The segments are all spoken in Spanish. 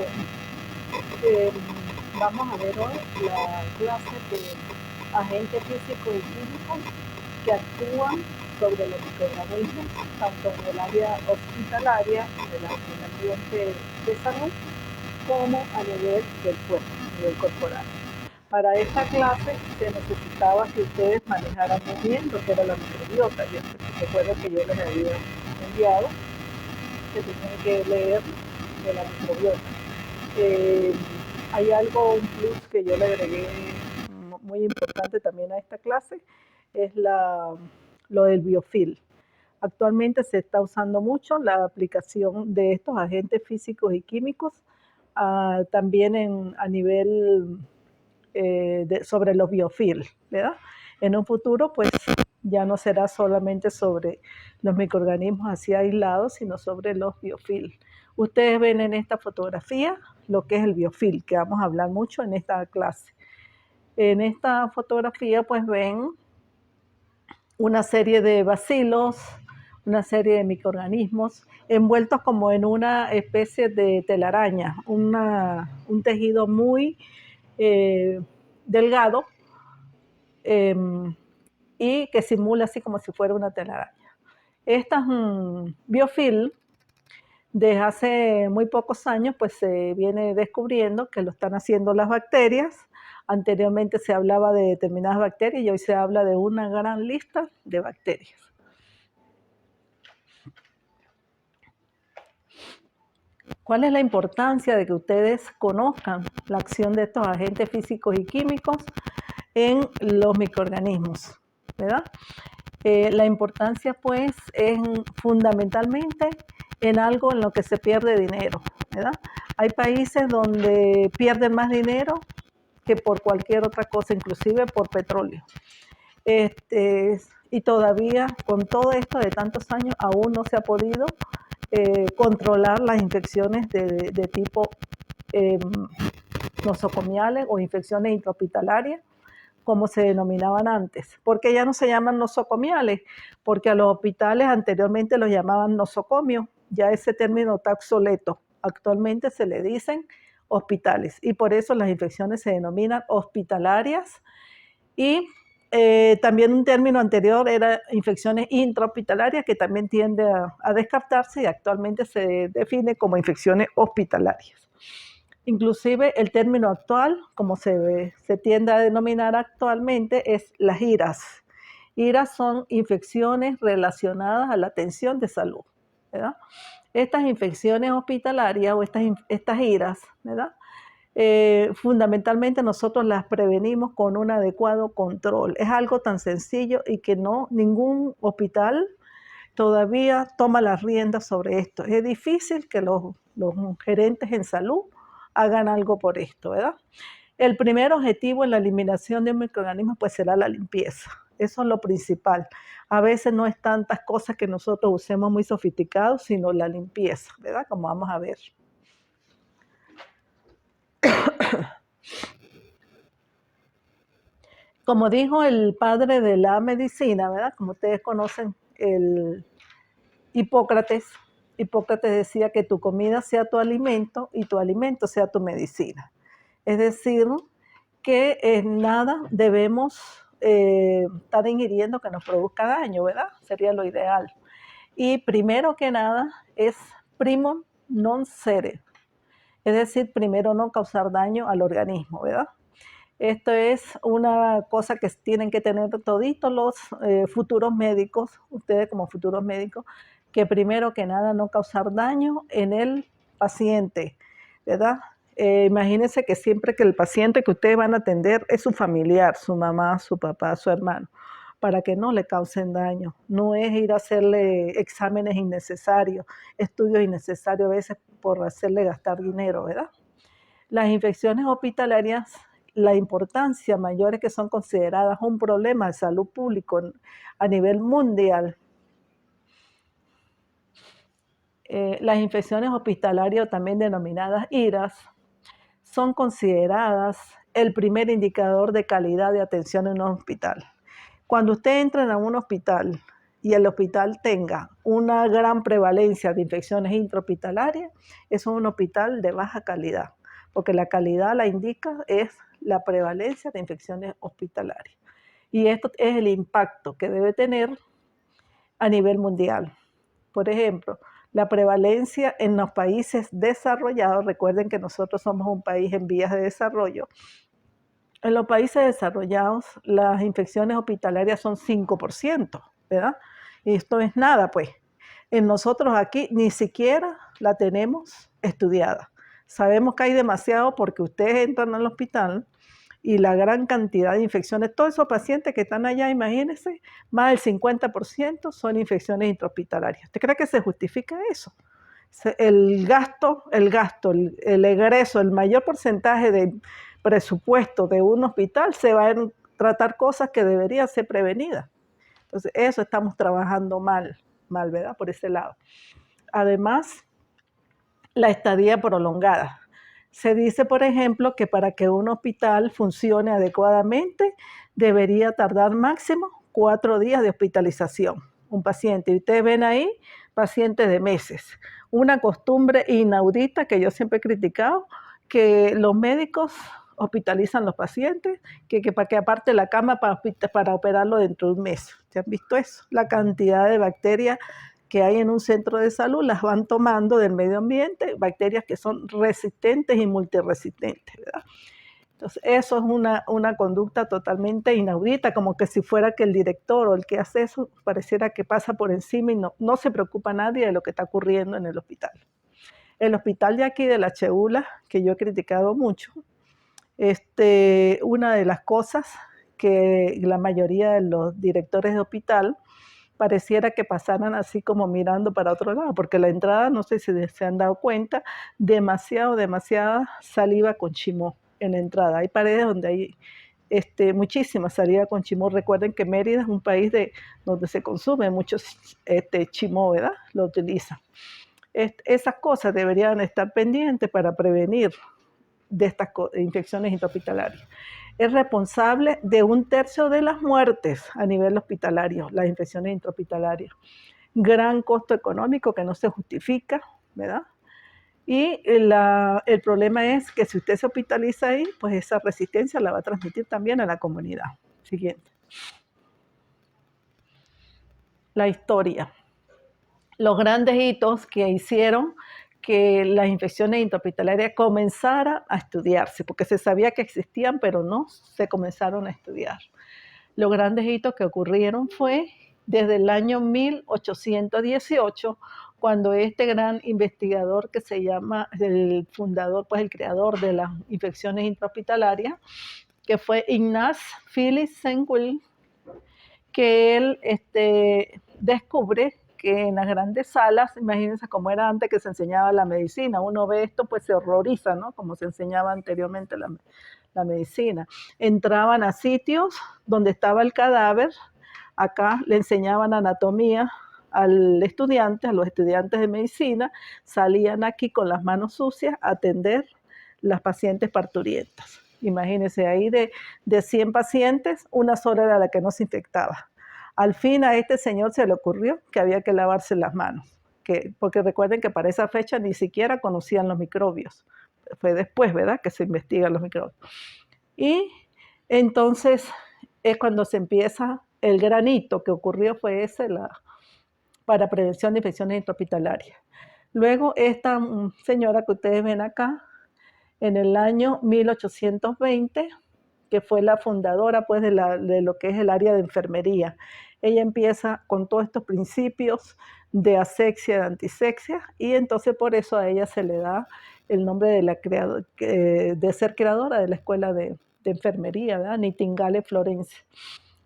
Bueno, eh, vamos a ver hoy la clase de agentes físicos y químicos que actúan sobre los microorganismos, tanto en el área hospitalaria, en el ambiente de salud, como a nivel del cuerpo, a nivel corporal. Para esta clase se necesitaba que ustedes manejaran muy bien lo que era la microbiota. Yo recuerdo que yo les había enviado que tenían que leer de la microbiota. Hay algo, un plus que yo le agregué muy importante también a esta clase, es lo del biofil. Actualmente se está usando mucho la aplicación de estos agentes físicos y químicos, también a nivel sobre los biofil, ¿verdad? En un futuro, pues ya no será solamente sobre los microorganismos así aislados, sino sobre los biofil. Ustedes ven en esta fotografía lo que es el biofil, que vamos a hablar mucho en esta clase. En esta fotografía, pues ven una serie de bacilos, una serie de microorganismos envueltos como en una especie de telaraña, un tejido muy delgado y que simula así como si fuera una telaraña. Estas biofil, desde hace muy pocos años, pues se viene descubriendo que lo están haciendo las bacterias. Anteriormente se hablaba de determinadas bacterias y hoy se habla de una gran lista de bacterias. ¿Cuál es la importancia de que ustedes conozcan la acción de estos agentes físicos y químicos en los microorganismos, ¿verdad? La importancia, pues, es fundamentalmente en algo en lo que se pierde dinero, ¿verdad? Hay países donde pierden más dinero que por cualquier otra cosa, inclusive por petróleo. Y todavía, con todo esto de tantos años, aún no se ha podido controlar las infecciones de tipo nosocomiales o infecciones intrahospitalarias, como se denominaban antes. ¿Por qué ya no se llaman nosocomiales? Porque a los hospitales anteriormente los llamaban nosocomios, ya ese término está obsoleto. Actualmente se le dicen hospitales y por eso las infecciones se denominan hospitalarias. Y también un término anterior era infecciones intrahospitalarias, que también tiende a descartarse y actualmente se define como infecciones hospitalarias. Inclusive el término actual, como se tiende a denominar actualmente, es las IRAS. IRAS son infecciones relacionadas a la atención de salud, ¿verdad? Estas infecciones hospitalarias o estas IRAS, ¿verdad? Fundamentalmente nosotros las prevenimos con un adecuado control. Es algo tan sencillo y que ningún hospital todavía toma las riendas sobre esto. Es difícil que los gerentes en salud hagan algo por esto, ¿verdad? El primer objetivo en la eliminación de microorganismos pues será la limpieza. Eso es lo principal. A veces no es tantas cosas que nosotros usemos muy sofisticados, sino la limpieza, ¿verdad? Como vamos a ver. Como dijo el padre de la medicina, ¿verdad? Como ustedes conocen, el Hipócrates decía que tu comida sea tu alimento y tu alimento sea tu medicina. Es decir, que nada debemos estar ingiriendo que nos produzca daño, ¿verdad? Sería lo ideal. Y primero que nada es primum non cere, es decir, primero no causar daño al organismo, ¿verdad? Esto es una cosa que tienen que tener toditos los futuros médicos, ustedes como futuros médicos, que primero que nada no causar daño en el paciente, ¿verdad? Imagínense que siempre que el paciente que ustedes van a atender es su familiar, su mamá, su papá, su hermano, para que no le causen daño. No es ir a hacerle exámenes innecesarios, estudios innecesarios a veces por hacerle gastar dinero, ¿verdad? Las infecciones hospitalarias, la importancia mayor es que son consideradas un problema de salud público a nivel mundial. Las infecciones hospitalarias, también denominadas IRAS, son consideradas el primer indicador de calidad de atención en un hospital. Cuando usted entra a un hospital y el hospital tenga una gran prevalencia de infecciones intrahospitalarias, eso es un hospital de baja calidad, porque la calidad la indica es la prevalencia de infecciones hospitalarias. Y esto es el impacto que debe tener a nivel mundial. Por ejemplo, la prevalencia en los países desarrollados, recuerden que nosotros somos un país en vías de desarrollo, en los países desarrollados las infecciones hospitalarias son 5%, ¿verdad? Y esto es nada, pues. En nosotros aquí ni siquiera la tenemos estudiada. Sabemos que hay demasiado porque ustedes entran al hospital y la gran cantidad de infecciones, todos esos pacientes que están allá, imagínense, más del 50% son infecciones intrahospitalarias. ¿Usted cree que se justifica eso? El egreso, el mayor porcentaje de presupuesto de un hospital se va a tratar cosas que deberían ser prevenidas. Entonces, eso estamos trabajando mal, ¿verdad? Por ese lado. Además, la estadía prolongada. Se dice, por ejemplo, que para que un hospital funcione adecuadamente debería tardar máximo 4 días de hospitalización un paciente. Y ustedes ven ahí pacientes de meses. Una costumbre inaudita que yo siempre he criticado, que los médicos hospitalizan los pacientes, que aparte la cama para operarlo dentro de un mes. ¿Se han visto eso? La cantidad de bacterias que hay en un centro de salud las van tomando del medio ambiente, bacterias que son resistentes y multiresistentes, ¿verdad? Entonces, eso es una conducta totalmente inaudita, como que si fuera que el director o el que hace eso pareciera que pasa por encima y no se preocupa nadie de lo que está ocurriendo en el hospital. El hospital de aquí de La Cheula, que yo he criticado mucho, una de las cosas que la mayoría de los directores de hospital pareciera que pasaran así como mirando para otro lado, porque la entrada, no sé si se han dado cuenta, demasiada saliva con chimó en la entrada. Hay paredes donde hay muchísima saliva con chimó. Recuerden que Mérida es un país donde se consume mucho chimó, ¿verdad? Lo utilizan. Esas cosas deberían estar pendientes para prevenir de estas infecciones intrahospitalarias. Es responsable de 1/3 de las muertes a nivel hospitalario, las infecciones intrahospitalarias. Gran costo económico que no se justifica, ¿verdad? Y el problema es que si usted se hospitaliza ahí, pues esa resistencia la va a transmitir también a la comunidad. Siguiente. La historia. Los grandes hitos que hicieron que las infecciones intrahospitalarias comenzaran a estudiarse, porque se sabía que existían, pero no se comenzaron a estudiar. Los grandes hitos que ocurrieron fue desde el año 1818, cuando este gran investigador que se llama el fundador, pues el creador de las infecciones intrahospitalarias, que fue Ignaz Philipp Zengel, que él descubre que en las grandes salas, imagínense cómo era antes que se enseñaba la medicina, uno ve esto pues se horroriza, ¿no? Como se enseñaba anteriormente la medicina. Entraban a sitios donde estaba el cadáver, acá le enseñaban anatomía a los estudiantes de medicina, salían aquí con las manos sucias a atender las pacientes parturientas. Imagínense, ahí de 100 pacientes, una sola era la que no se infectaba. Al fin a este señor se le ocurrió que había que lavarse las manos, porque recuerden que para esa fecha ni siquiera conocían los microbios. Fue después, ¿verdad?, que se investigan los microbios. Y entonces es cuando se empieza el granito que ocurrió, fue ese para prevención de infecciones intrahospitalarias. Luego esta señora que ustedes ven acá, en el año 1820, que fue la fundadora pues, de lo que es el área de enfermería. Ella empieza con todos estos principios de asepsia, de antisepsia, y entonces por eso a ella se le da el nombre de ser creadora de la escuela de enfermería, ¿verdad? Nightingale Florence.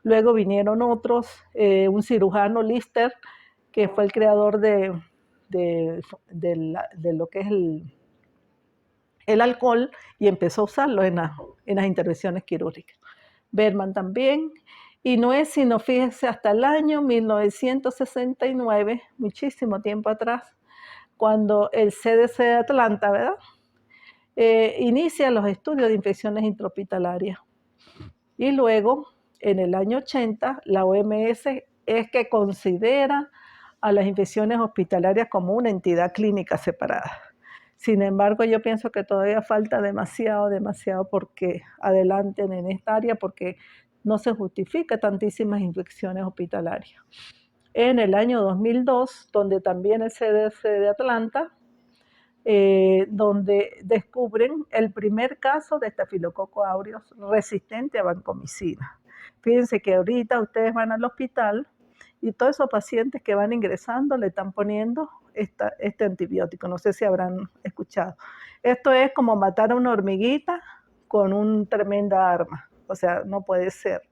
Luego vinieron otros, un cirujano, Lister, que fue el creador de lo que es el alcohol y empezó a usarlo en las intervenciones quirúrgicas. Berman también, y no es sino, fíjense, hasta el año 1969, muchísimo tiempo atrás, cuando el CDC de Atlanta, ¿verdad?, inicia los estudios de infecciones intrahospitalarias. Y luego, en el año 80, la OMS es que considera a las infecciones hospitalarias como una entidad clínica separada. Sin embargo, yo pienso que todavía falta demasiado porque adelanten en esta área, porque no se justifica tantísimas infecciones hospitalarias. En el año 2002, donde también el CDC de Atlanta, donde descubren el primer caso de Staphylococcus aureus resistente a vancomicina. Fíjense que ahorita ustedes van al hospital y todos esos pacientes que van ingresando le están poniendo este antibiótico. No sé si habrán escuchado. Esto es como matar a una hormiguita con una tremenda arma. O sea, no puede ser.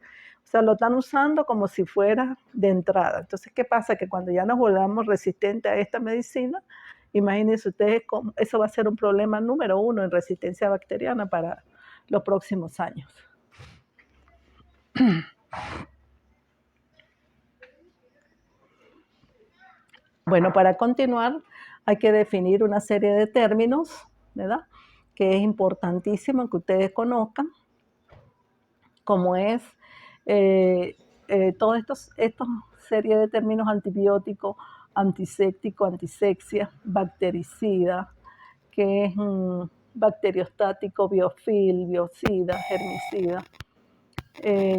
O sea, lo están usando como si fuera de entrada. Entonces, ¿qué pasa? Que cuando ya nos volvamos resistentes a esta medicina, imagínense ustedes, eso va a ser un problema número 1 en resistencia bacteriana para los próximos años. Bueno, para continuar hay que definir una serie de términos, ¿verdad? Que es importantísimo que ustedes conozcan, como es todos estos serie de términos: antibiótico, antiséptico, antisexia, bactericida, que es bacteriostático, biofil, biocida, germicida,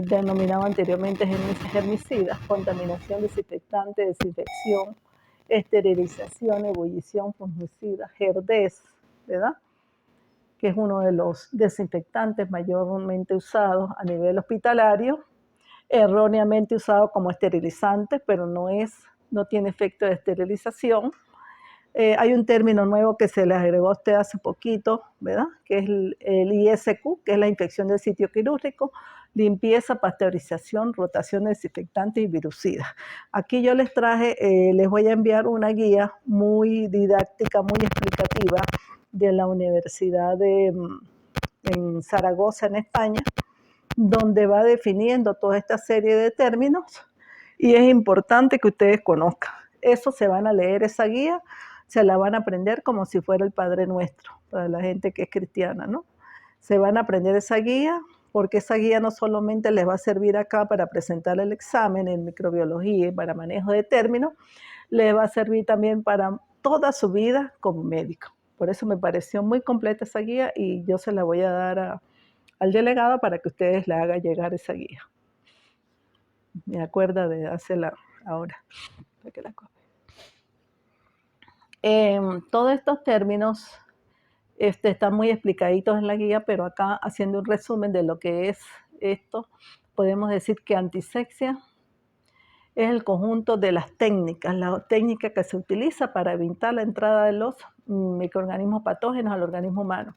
denominado anteriormente germicidas, contaminación, desinfectante, desinfección, esterilización, ebullición, fungicida, Herdez, ¿verdad? Que es uno de los desinfectantes mayormente usados a nivel hospitalario, erróneamente usado como esterilizante, pero no tiene efecto de esterilización. Hay un término nuevo que se le agregó a usted hace poquito, ¿verdad? Que es el ISQ, que es la infección del sitio quirúrgico, limpieza, pasteurización, rotación de desinfectantes y virucidas. Aquí yo les voy a enviar una guía muy didáctica, muy explicativa de la Universidad en Zaragoza, en España, donde va definiendo toda esta serie de términos y es importante que ustedes conozcan. Eso se van a leer esa guía, se la van a aprender como si fuera el Padre Nuestro, para la gente que es cristiana, ¿no? Se van a aprender esa guía porque esa guía no solamente les va a servir acá para presentar el examen en microbiología y para manejo de términos, les va a servir también para toda su vida como médico. Por eso me pareció muy completa esa guía y yo se la voy a dar al delegado para que ustedes le hagan llegar esa guía. Me acuerdo de hacerla ahora. Para que la copie. Todos estos términos están muy explicaditos en la guía, pero acá, haciendo un resumen de lo que es esto, podemos decir que antisexia es el conjunto de las técnicas, la técnica que se utiliza para evitar la entrada de los microorganismos patógenos al organismo humano.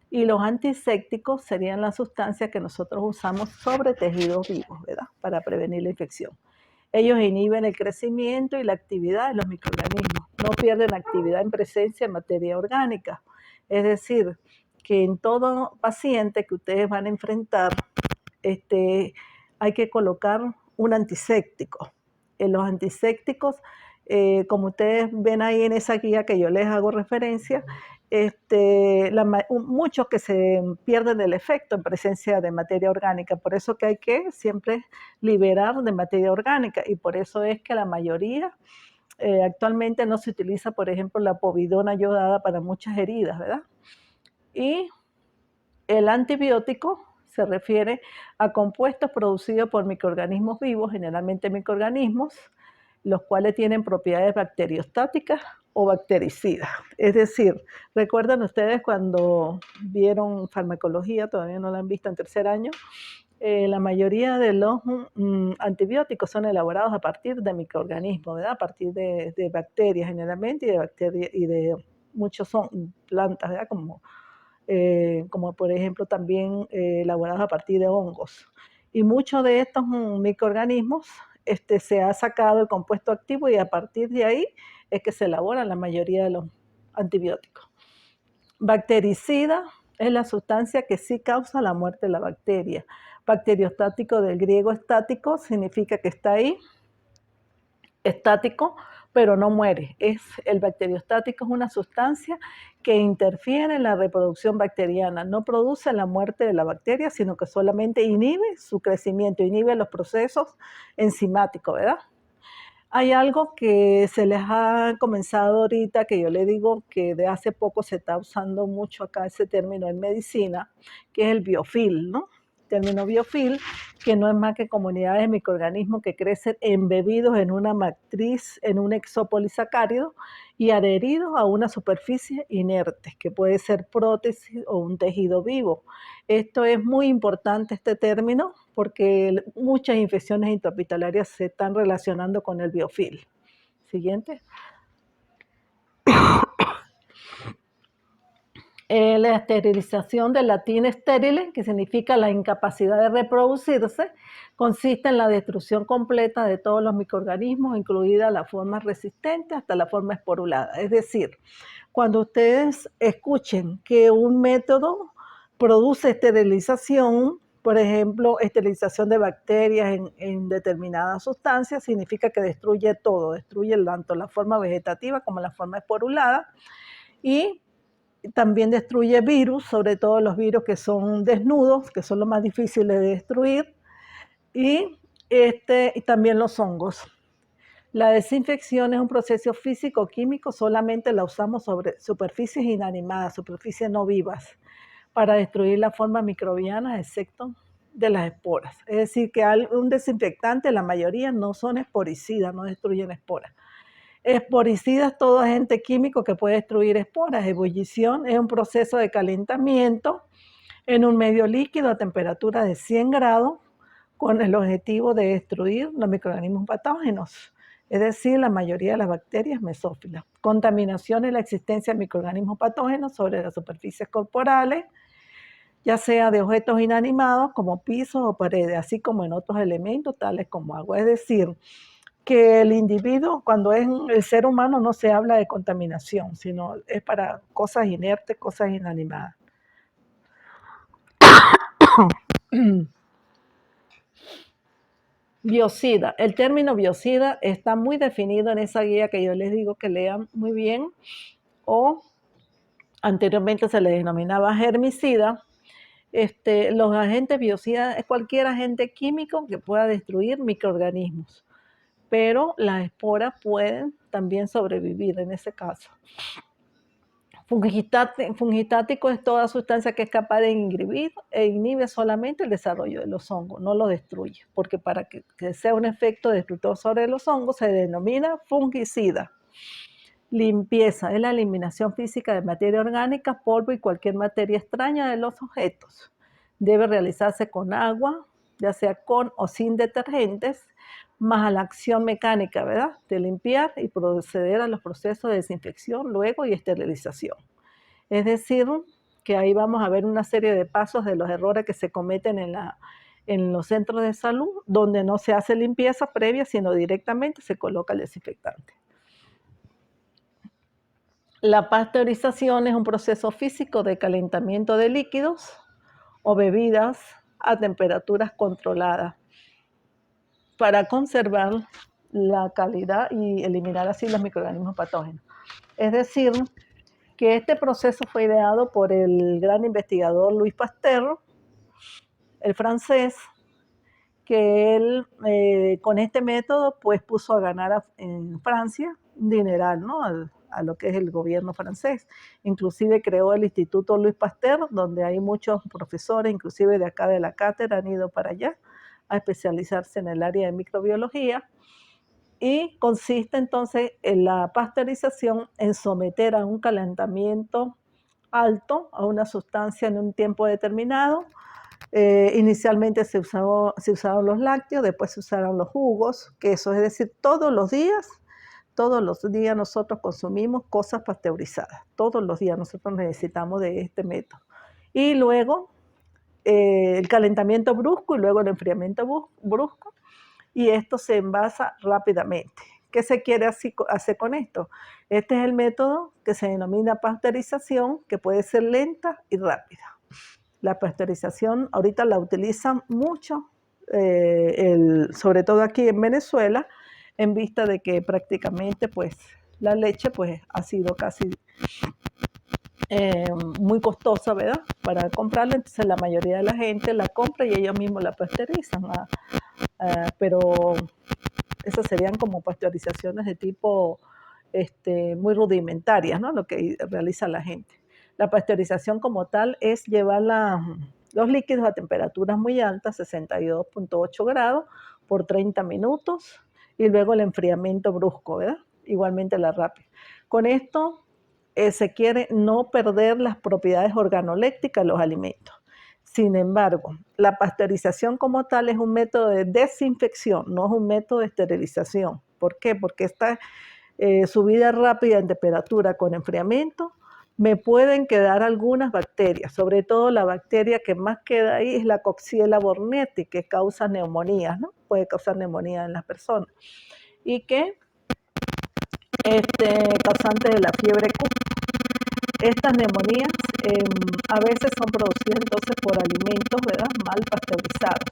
Y los antisépticos serían las sustancias que nosotros usamos sobre tejidos vivos, ¿verdad? Para prevenir la infección. Ellos inhiben el crecimiento y la actividad de los microorganismos. No pierden actividad en presencia de materia orgánica. Es decir, que en todo paciente que ustedes van a enfrentar, hay que colocar un antiséptico. En los antisépticos, como ustedes ven ahí en esa guía que yo les hago referencia, muchos que se pierden del efecto en presencia de materia orgánica. Por eso que hay que siempre liberar de materia orgánica y por eso es que la mayoría actualmente no se utiliza, por ejemplo, la povidona yodada para muchas heridas, ¿verdad? Y el antibiótico se refiere a compuestos producidos por microorganismos vivos, generalmente microorganismos, los cuales tienen propiedades bacteriostáticas o bactericidas. Es decir, recuerdan ustedes cuando vieron farmacología, todavía no la han visto en tercer año, la mayoría de los antibióticos son elaborados a partir de microorganismos, ¿verdad? A partir de bacterias generalmente y de muchos son plantas, ¿verdad? Como por ejemplo también elaborados a partir de hongos. Y muchos de estos microorganismos se ha sacado el compuesto activo y a partir de ahí es que se elaboran la mayoría de los antibióticos. Bactericida es la sustancia que sí causa la muerte de la bacteria. Bacteriostático, del griego estático, significa que está ahí, estático, pero no muere. El bacteriostático es una sustancia que interfiere en la reproducción bacteriana, no produce la muerte de la bacteria, sino que solamente inhibe su crecimiento, inhibe los procesos enzimáticos, ¿verdad? Hay algo que se les ha comenzado ahorita, que yo le digo que de hace poco se está usando mucho acá ese término en medicina, que es el biofil, ¿no? Término biofil, que no es más que comunidades de microorganismos que crecen embebidos en una matriz, en un exopolisacárido y adheridos a una superficie inerte, que puede ser prótesis o un tejido vivo. Esto es muy importante, este término, porque muchas infecciones intrahospitalarias se están relacionando con el biofil. Siguiente. La esterilización del latín sterile, que significa la incapacidad de reproducirse, consiste en la destrucción completa de todos los microorganismos, incluida la forma resistente hasta la forma esporulada. Es decir, cuando ustedes escuchen que un método produce esterilización, por ejemplo, esterilización de bacterias en determinadas sustancias, significa que destruye todo, destruye tanto la forma vegetativa como la forma esporulada, y también destruye virus, sobre todo los virus que son desnudos, que son los más difíciles de destruir, y también los hongos. La desinfección es un proceso físico-químico, solamente la usamos sobre superficies inanimadas, superficies no vivas, para destruir la forma microbiana, excepto de las esporas. Es decir, que un desinfectante, la mayoría no son esporicidas, no destruyen esporas. Esporicidas, todo agente químico que puede destruir esporas. Ebullición es un proceso de calentamiento en un medio líquido a temperatura de 100 grados con el objetivo de destruir los microorganismos patógenos, es decir, la mayoría de las bacterias mesófilas. Contaminación es la existencia de microorganismos patógenos sobre las superficies corporales, ya sea de objetos inanimados como pisos o paredes, así como en otros elementos tales como agua. Es decir, que el individuo, cuando es el ser humano, no se habla de contaminación, sino es para cosas inertes, cosas inanimadas. Biocida. El término biocida está muy definido en esa guía que yo les digo que lean muy bien, o anteriormente se le denominaba germicida. Los agentes biocidas es cualquier agente químico que pueda destruir microorganismos, pero las esporas pueden también sobrevivir en ese caso. Fungitático es toda sustancia que es capaz de inhibir e inhibe solamente el desarrollo de los hongos, no lo destruye, porque para que sea un efecto destructor sobre los hongos se denomina fungicida. Limpieza es la eliminación física de materia orgánica, polvo y cualquier materia extraña de los objetos. Debe realizarse con agua, ya sea con o sin detergentes, más a la acción mecánica, ¿verdad?, de limpiar y proceder a los procesos de desinfección luego y esterilización. Es decir, que ahí vamos a ver una serie de pasos de los errores que se cometen en los centros de salud, donde no se hace limpieza previa, sino directamente se coloca el desinfectante. La pasteurización es un proceso físico de calentamiento de líquidos o bebidas a temperaturas controladas para conservar la calidad y eliminar así los microorganismos patógenos. Es decir, que este proceso fue ideado por el gran investigador Louis Pasteur, el francés, que él con este método pues puso a ganar en Francia un dineral, ¿no?, a lo que es el gobierno francés. Inclusive creó el Instituto Louis Pasteur, donde hay muchos profesores, inclusive de acá de la cátedra, han ido para allá a especializarse en el área de microbiología. Y consiste entonces en la pasteurización en someter a un calentamiento alto a una sustancia en un tiempo determinado. Inicialmente se usaron los lácteos, después se usaron los jugos, quesos, es decir, todos los días nosotros consumimos cosas pasteurizadas, todos los días nosotros necesitamos de este método. Y luego el calentamiento brusco y luego el enfriamiento brusco, y esto se envasa rápidamente. ¿Qué se quiere hacer con esto? Este es el método que se denomina pasteurización, que puede ser lenta y rápida. La pasteurización ahorita la utilizan mucho, sobre todo aquí en Venezuela, en vista de que prácticamente pues la leche pues ha sido casi muy costosa, ¿verdad?, para comprarla. Entonces la mayoría de la gente la compra y ellos mismos la pasteurizan, pero Esas serían como pasteurizaciones de tipo muy rudimentarias, ¿no? Lo que realiza la gente. La pasteurización como tal es llevar los líquidos a temperaturas muy altas, 62.8 grados, por 30 minutos, y luego el enfriamiento brusco, ¿verdad? Igualmente la rápida. Con esto se quiere no perder las propiedades organolépticas de los alimentos. Sin embargo, la pasteurización como tal es un método de desinfección, no es un método de esterilización. ¿Por qué? Porque esta subida rápida en temperatura con enfriamiento me pueden quedar algunas bacterias, sobre todo la bacteria que más queda ahí es la Coxiella burnetii, que causa neumonías, ¿no? Puede causar neumonía en las personas. Y que causante de la fiebre Q. Estas neumonías a veces son producidas entonces por alimentos, ¿verdad?, mal pasteurizados.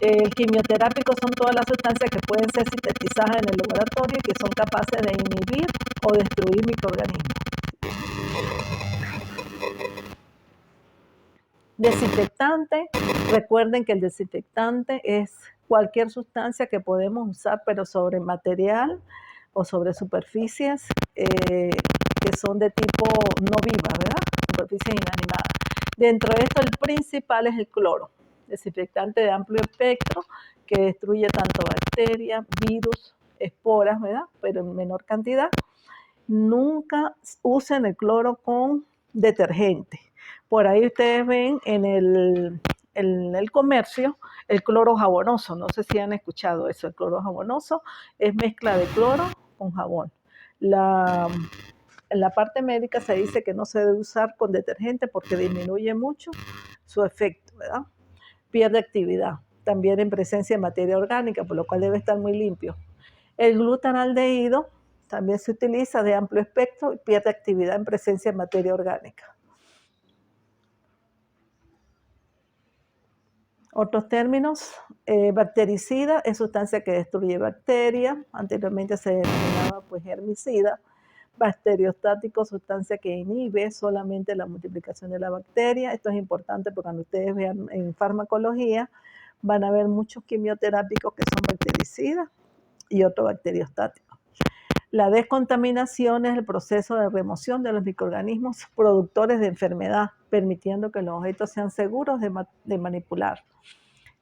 El quimioterápico son todas las sustancias que pueden ser sintetizadas en el laboratorio y que son capaces de inhibir o destruir microorganismos. Desinfectante, recuerden que el desinfectante es cualquier sustancia que podemos usar, pero sobre material o sobre superficies que son de tipo no vivas, ¿verdad? Superficies inanimadas. Dentro de esto, el principal es el cloro, desinfectante de amplio espectro que destruye tanto bacterias, virus, esporas, ¿verdad? Pero en menor cantidad. Nunca usen el cloro con detergente. Por ahí ustedes ven en el comercio el cloro jabonoso. No sé si han escuchado eso. El cloro jabonoso es mezcla de cloro con jabón. En la parte médica se dice que no se debe usar con detergente porque disminuye mucho su efecto, ¿verdad? Pierde actividad. También en presencia de materia orgánica, por lo cual debe estar muy limpio. El glutaraldehído también se utiliza de amplio espectro y pierde actividad en presencia de materia orgánica. Otros términos, bactericida es sustancia que destruye bacterias, anteriormente se denominaba pues germicida. Bacteriostático, sustancia que inhibe solamente la multiplicación de la bacteria. Esto es importante porque cuando ustedes vean en farmacología van a ver muchos quimioterápicos que son bactericidas y otros bacteriostáticos. La descontaminación es el proceso de remoción de los microorganismos productores de enfermedad, permitiendo que los objetos sean seguros de manipular.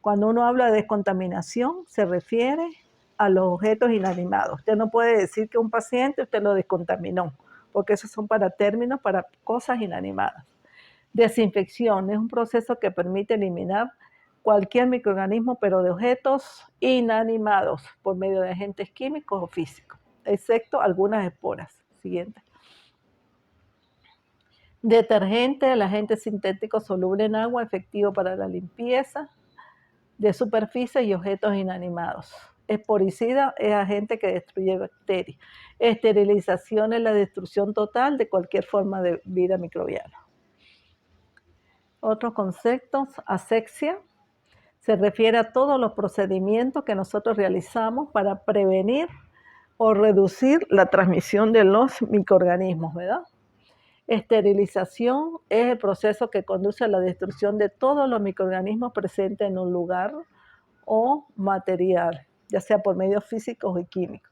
Cuando uno habla de descontaminación, se refiere a los objetos inanimados. Usted no puede decir que un paciente usted lo descontaminó, porque esos son para términos para cosas inanimadas. Desinfección es un proceso que permite eliminar cualquier microorganismo, pero de objetos inanimados por medio de agentes químicos o físicos, excepto algunas esporas. Siguiente. Detergente, el agente sintético soluble en agua, efectivo para la limpieza de superficies y objetos inanimados. Esporicida es agente que destruye bacterias. Esterilización es la destrucción total de cualquier forma de vida microbiana. Otros conceptos, asepsia, se refiere a todos los procedimientos que nosotros realizamos para prevenir o reducir la transmisión de los microorganismos, ¿verdad? Esterilización es el proceso que conduce a la destrucción de todos los microorganismos presentes en un lugar o material, ya sea por medios físicos y químicos.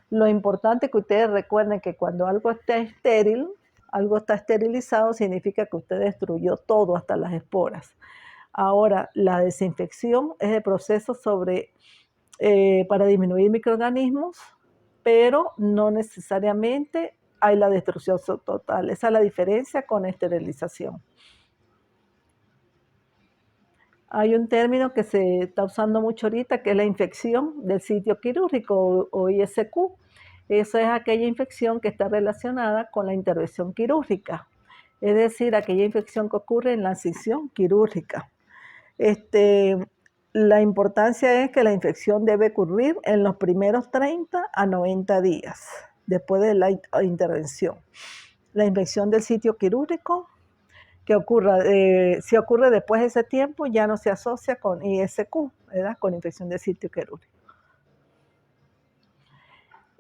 Lo importante es que ustedes recuerden que cuando algo está estéril, algo está esterilizado, significa que usted destruyó todo, hasta las esporas. Ahora, la desinfección es el proceso para disminuir microorganismos, pero no necesariamente hay la destrucción total. Esa es la diferencia con esterilización. Hay un término que se está usando mucho ahorita, que es la infección del sitio quirúrgico o ISQ. Esa es aquella infección que está relacionada con la intervención quirúrgica, es decir, aquella infección que ocurre en la incisión quirúrgica. La importancia es que la infección debe ocurrir en los primeros 30 a 90 días después de la intervención. La infección del sitio quirúrgico que ocurra, si ocurre después de ese tiempo, ya no se asocia con ISQ, ¿verdad? Con infección del sitio quirúrgico.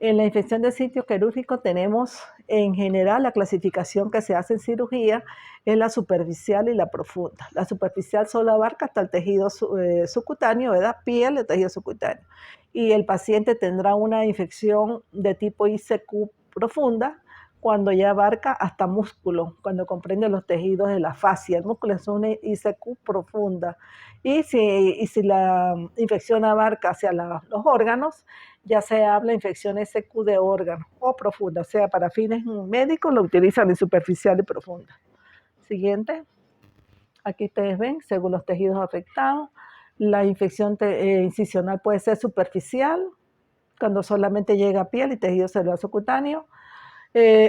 En la infección de sitio quirúrgico tenemos, en general, la clasificación que se hace en cirugía es la superficial y la profunda. La superficial solo abarca hasta el tejido subcutáneo, ¿verdad? Piel, el tejido subcutáneo. Y el paciente tendrá una infección de tipo ICQ profunda cuando ya abarca hasta músculo, cuando comprende los tejidos de la fascia. El músculo es una ICQ profunda. Y si la infección abarca hacia los órganos, ya se habla de infección SQ de órgano o profunda, o sea, para fines médicos lo utilizan en superficial y profunda. Siguiente. Aquí ustedes ven, según los tejidos afectados, la infección incisional puede ser superficial, cuando solamente llega a piel y tejido celular subcutáneo,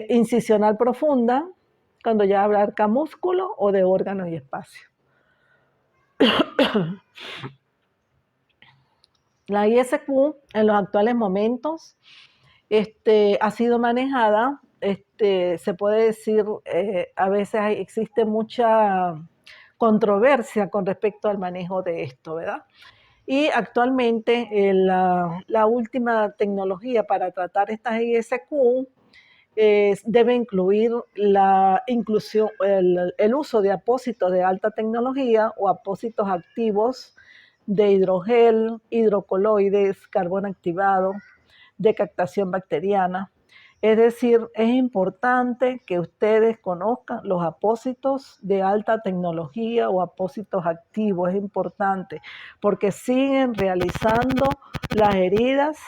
incisional profunda, cuando ya abarca músculo o de órganos y espacio. La ISQ en los actuales momentos ha sido manejada, se puede decir, a veces existe mucha controversia con respecto al manejo de esto, ¿verdad? Y actualmente la última tecnología para tratar estas ISQ debe incluir la inclusión, el uso de apósitos de alta tecnología o apósitos activos de hidrogel, hidrocoloides, carbón activado, de captación bacteriana. Es decir, es importante que ustedes conozcan los apósitos de alta tecnología o apósitos activos. Es importante porque siguen realizando las heridas,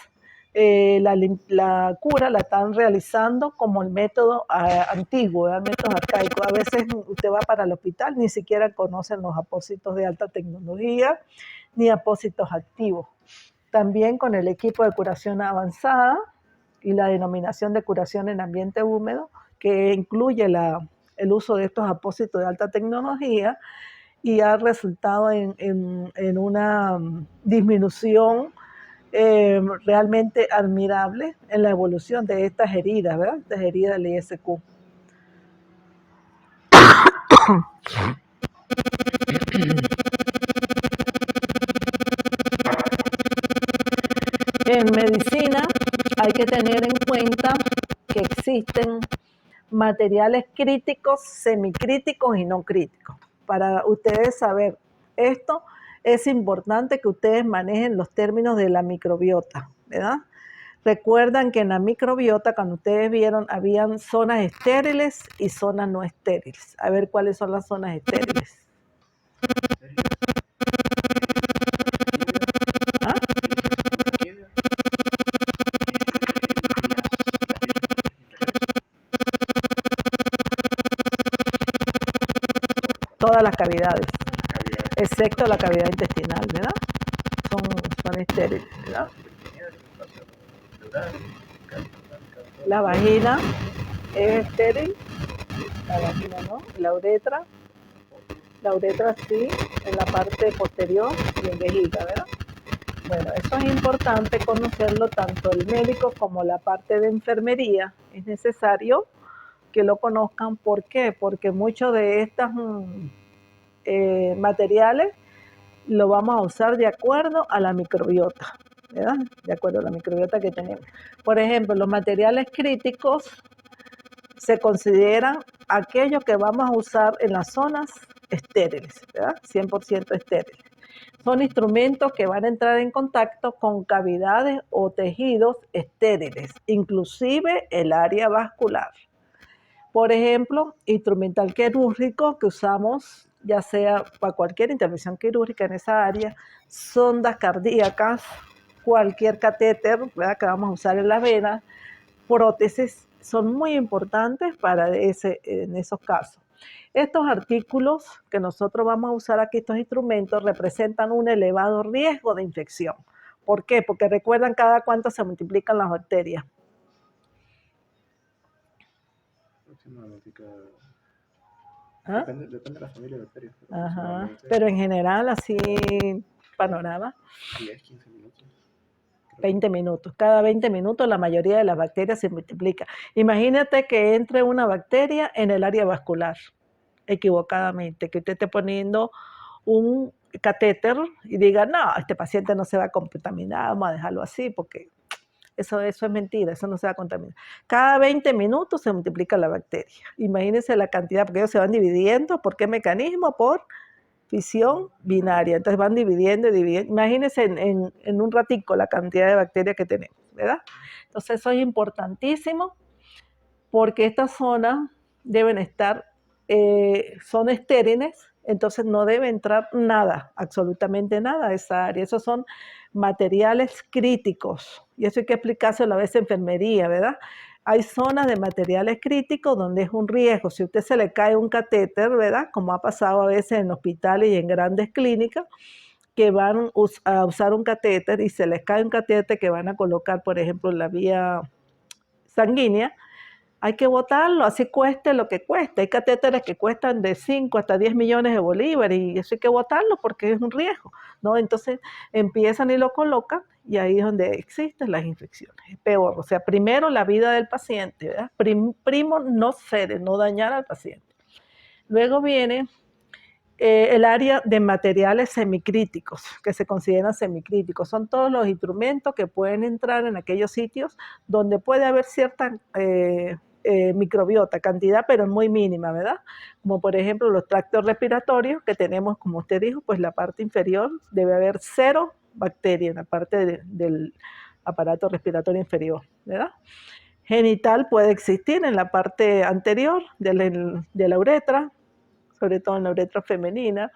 la cura la están realizando como el método antiguo, el método arcaico. A veces usted va para el hospital, ni siquiera conocen los apósitos de alta tecnología ni apósitos activos. También con el equipo de curación avanzada y la denominación de curación en ambiente húmedo, que incluye el uso de estos apósitos de alta tecnología, y ha resultado en una disminución realmente admirable en la evolución de estas heridas, ¿verdad? Estas heridas del ISQ. En medicina hay que tener en cuenta que existen materiales críticos, semicríticos y no críticos. Para ustedes saber esto, es importante que ustedes manejen los términos de la microbiota, ¿verdad? Recuerdan que en la microbiota, cuando ustedes vieron, habían zonas estériles y zonas no estériles. A ver cuáles son las zonas estériles. ¿Ah? Todas las cavidades, excepto la cavidad intestinal, ¿verdad? Son estériles, ¿verdad? La vagina es estéril, la vagina no, la uretra sí, en la parte posterior y en vejiga, ¿verdad? Bueno, eso es importante conocerlo tanto el médico como la parte de enfermería. Es necesario que lo conozcan. ¿Por qué? Porque muchos de estos materiales lo vamos a usar de acuerdo a la microbiota, ¿verdad? De acuerdo a la microbiota que tenemos. Por ejemplo, los materiales críticos se consideran aquellos que vamos a usar en las zonas estériles, ¿verdad? 100% estériles. Son instrumentos que van a entrar en contacto con cavidades o tejidos estériles, inclusive el área vascular. Por ejemplo, instrumental quirúrgico que usamos ya sea para cualquier intervención quirúrgica en esa área, sondas cardíacas, cualquier catéter, ¿verdad?, que vamos a usar en la vena, prótesis, son muy importantes en esos casos. Estos artículos que nosotros vamos a usar aquí, estos instrumentos, representan un elevado riesgo de infección. ¿Por qué? Porque recuerdan cada cuánto se multiplican las bacterias. ¿Ah? Depende de la familia de bacterias. Ajá, pero en general, así, panorama. 10, 15 minutos. 20 minutos. Cada 20 minutos la mayoría de las bacterias se multiplica. Imagínate que entre una bacteria en el área vascular, equivocadamente, que usted esté poniendo un catéter y diga, no, este paciente no se va a contaminar, vamos a dejarlo así porque Eso es mentira, eso no se va a contaminar. Cada 20 minutos se multiplica la bacteria. Imagínense la cantidad, porque ellos se van dividiendo. ¿Por qué mecanismo? Por fisión binaria. Entonces van dividiendo y dividiendo. Imagínense en un ratico la cantidad de bacterias que tenemos, ¿verdad? Entonces eso es importantísimo porque estas zonas deben estar, son estériles, entonces no debe entrar nada, absolutamente nada a esa área. Esos son materiales críticos y eso hay que explicárselo a veces en enfermería, ¿verdad? Hay zonas de materiales críticos donde es un riesgo. Si a usted se le cae un catéter, ¿verdad? Como ha pasado a veces en hospitales y en grandes clínicas, que van a usar un catéter y se les cae un catéter que van a colocar, por ejemplo, en la vía sanguínea, hay que botarlo, así cueste lo que cueste. Hay catéteres que cuestan de 5 hasta 10 millones de bolívares y eso hay que botarlo porque es un riesgo, ¿no? Entonces empiezan y lo colocan y ahí es donde existen las infecciones. Es peor, o sea, primero la vida del paciente, ¿verdad? Primo no ceder, no dañar al paciente. Luego viene el área de materiales semicríticos, que se consideran semicríticos. Son todos los instrumentos que pueden entrar en aquellos sitios donde puede haber cierta microbiota, cantidad, pero muy mínima, ¿verdad? Como por ejemplo los tractos respiratorios que tenemos, como usted dijo, pues la parte inferior debe haber 0 bacterias en la parte del aparato respiratorio inferior, ¿verdad? Genital puede existir en la parte anterior de la uretra, sobre todo en la uretra femenina.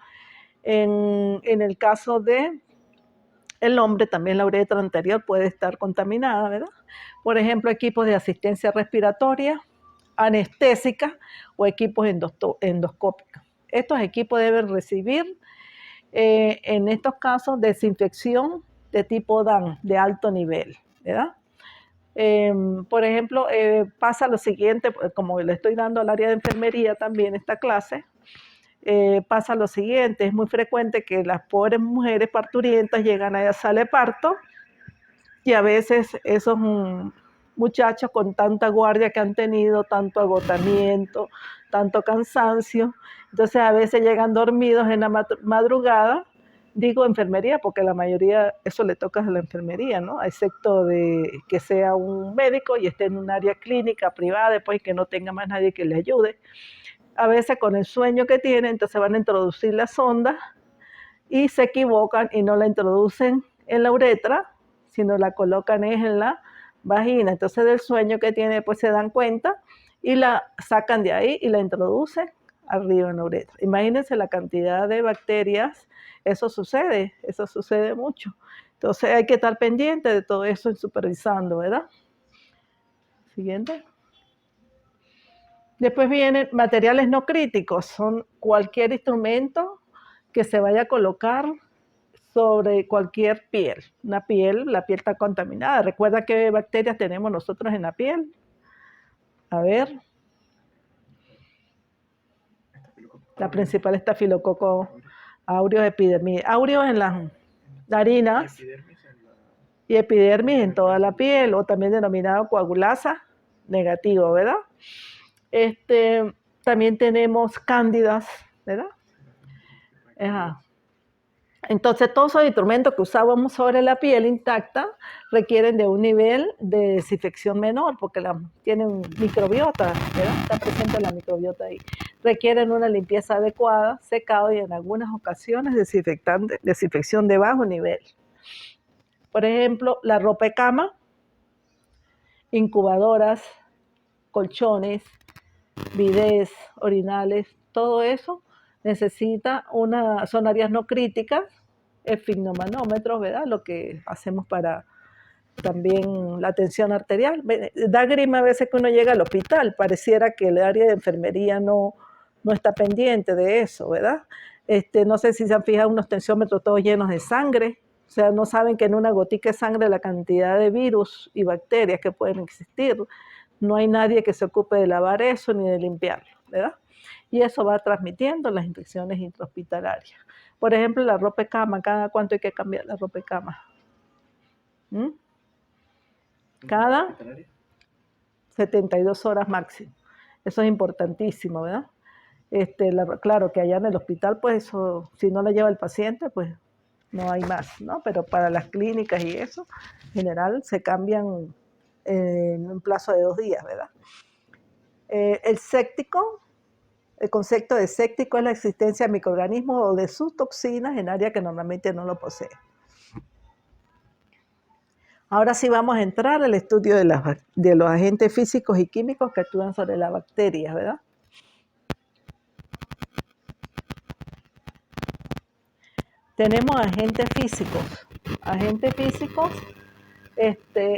En el caso de el hombre, también la uretra anterior puede estar contaminada, ¿verdad? Por ejemplo, equipos de asistencia respiratoria, anestésica o equipos endoscópicos. Estos equipos deben recibir, en estos casos, desinfección de tipo DAN, de alto nivel, ¿verdad? Por ejemplo, pasa lo siguiente, como le estoy dando al área de enfermería también esta clase, pasa lo siguiente, es muy frecuente que las pobres mujeres parturientas llegan a la sala de parto y a veces esos muchachos con tanta guardia que han tenido, tanto agotamiento, tanto cansancio, entonces a veces llegan dormidos en la madrugada, digo enfermería porque la mayoría eso le toca a la enfermería, ¿no? Excepto de que sea un médico y esté en un área clínica privada, después que no tenga más nadie que le ayude. A veces con el sueño que tienen, entonces van a introducir la sonda y se equivocan y no la introducen en la uretra, sino la colocan en la vagina. Entonces del sueño que tiene, pues se dan cuenta y la sacan de ahí y la introducen arriba en la uretra. Imagínense la cantidad de bacterias, eso sucede mucho. Entonces hay que estar pendiente de todo eso y supervisando, ¿verdad? Siguiente. Después vienen materiales no críticos, son cualquier instrumento que se vaya a colocar sobre cualquier piel. La piel está contaminada. ¿Recuerda qué bacterias tenemos nosotros en la piel? A ver. La principal es Staphylococcus aureus epidermis. Aureus en las narinas y epidermis en toda la piel, o también denominado coagulasa negativo, ¿verdad? También tenemos cándidas, ¿verdad? Ajá. Entonces, todos esos instrumentos que usábamos sobre la piel intacta requieren de un nivel de desinfección menor, porque tienen microbiota, ¿verdad? Está presente la microbiota ahí. Requieren una limpieza adecuada, secado y en algunas ocasiones desinfección de bajo nivel. Por ejemplo, la ropa de cama, incubadoras, colchones, bidés, orinales, todo eso necesita son áreas no críticas, esfigmomanómetros, ¿verdad? Lo que hacemos para también la tensión arterial. Da grima a veces que uno llega al hospital, pareciera que el área de enfermería no está pendiente de eso, ¿verdad? No sé si se han fijado unos tensiómetros todos llenos de sangre, o sea, no saben que en una gotica de sangre la cantidad de virus y bacterias que pueden existir. No hay nadie que se ocupe de lavar eso ni de limpiarlo, ¿verdad? Y eso va transmitiendo las infecciones intrahospitalarias. Por ejemplo, la ropa de cama, ¿cada cuánto hay que cambiar la ropa de cama? Cada 72 horas máximo. Eso es importantísimo, ¿verdad? Claro que allá en el hospital, pues eso, si no la lleva el paciente, pues no hay más, ¿no? Pero para las clínicas y eso, en general se cambian en un plazo de 2 días, ¿verdad? El séptico, el concepto de séptico es la existencia de microorganismos o de sus toxinas en áreas que normalmente no lo poseen. Ahora sí vamos a entrar al estudio de los agentes físicos y químicos que actúan sobre las bacterias, ¿verdad? Tenemos agentes físicos. Agentes físicos,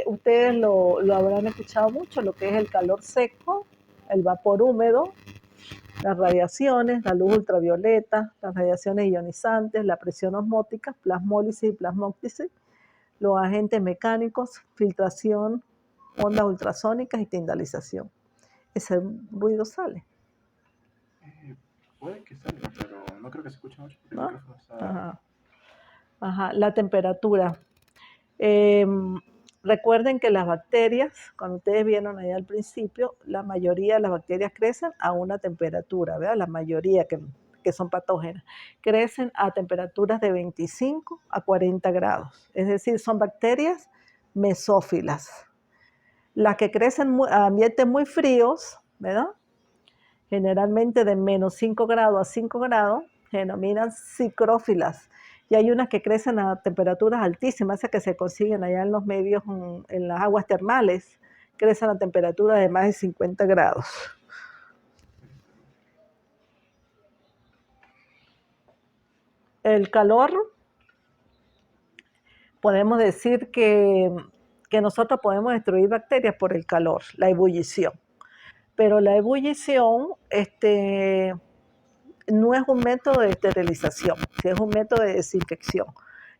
ustedes lo habrán escuchado mucho, lo que es el calor seco, el vapor húmedo, las radiaciones, la luz ultravioleta, las radiaciones ionizantes, la presión osmótica, plasmólisis y plasmóptisis, los agentes mecánicos, filtración, ondas ultrasónicas y tindalización. Ese ruido sale. Puede que salga, pero no creo que se escuche mucho porque ¿No? el micrófono está... Ajá. La temperatura. Recuerden que las bacterias, cuando ustedes vieron allá al principio, la mayoría de las bacterias crecen a una temperatura, ¿verdad? La mayoría que son patógenas, crecen a temperaturas de 25 a 40 grados. Es decir, son bacterias mesófilas. Las que crecen a ambientes muy fríos, ¿verdad? Generalmente de menos 5 grados a 5 grados, se denominan psicrófilas. Y hay unas que crecen a temperaturas altísimas, esas que se consiguen allá en los medios, en las aguas termales, crecen a temperaturas de más de 50 grados. El calor, podemos decir que nosotros podemos destruir bacterias por el calor, la ebullición. Pero la ebullición, no es un método de esterilización, es un método de desinfección.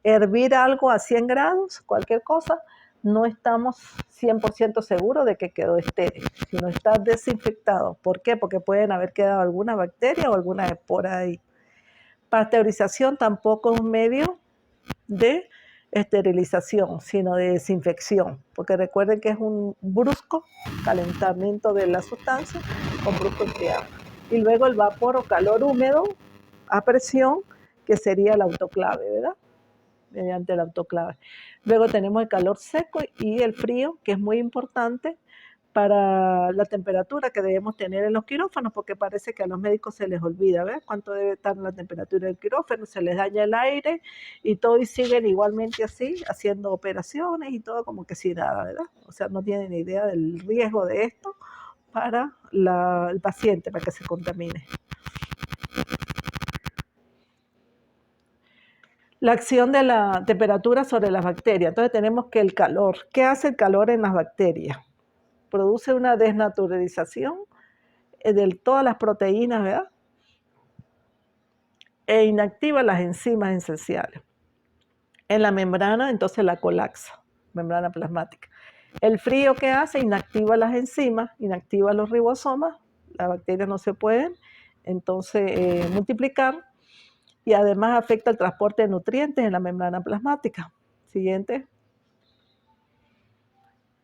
Hervir algo a 100 grados, cualquier cosa, no estamos 100% seguros de que quedó estéril, sino está desinfectado. ¿Por qué? Porque pueden haber quedado alguna bacteria o alguna espora ahí. Pasteurización tampoco es un medio de esterilización, sino de desinfección, porque recuerden que es un brusco calentamiento de la sustancia con brusco enfriado. Y luego el vapor o calor húmedo a presión, que sería el autoclave, ¿verdad? Mediante el autoclave. Luego tenemos el calor seco y el frío, que es muy importante para la temperatura que debemos tener en los quirófanos, porque parece que a los médicos se les olvida, ¿verdad? Cuánto debe estar la temperatura del quirófano, se les daña el aire y todo, y siguen igualmente así, haciendo operaciones y todo como que sin nada, ¿verdad? O sea, no tienen idea del riesgo de esto para el paciente, para que se contamine. La acción de la temperatura sobre las bacterias. Entonces tenemos que el calor. ¿Qué hace el calor en las bacterias? Produce una desnaturalización de todas las proteínas, ¿verdad? E inactiva las enzimas esenciales. En la membrana, entonces la colapsa, membrana plasmática. El frío que hace, inactiva las enzimas, inactiva los ribosomas, las bacterias no se pueden entonces multiplicar, y además afecta el transporte de nutrientes en la membrana plasmática. Siguiente.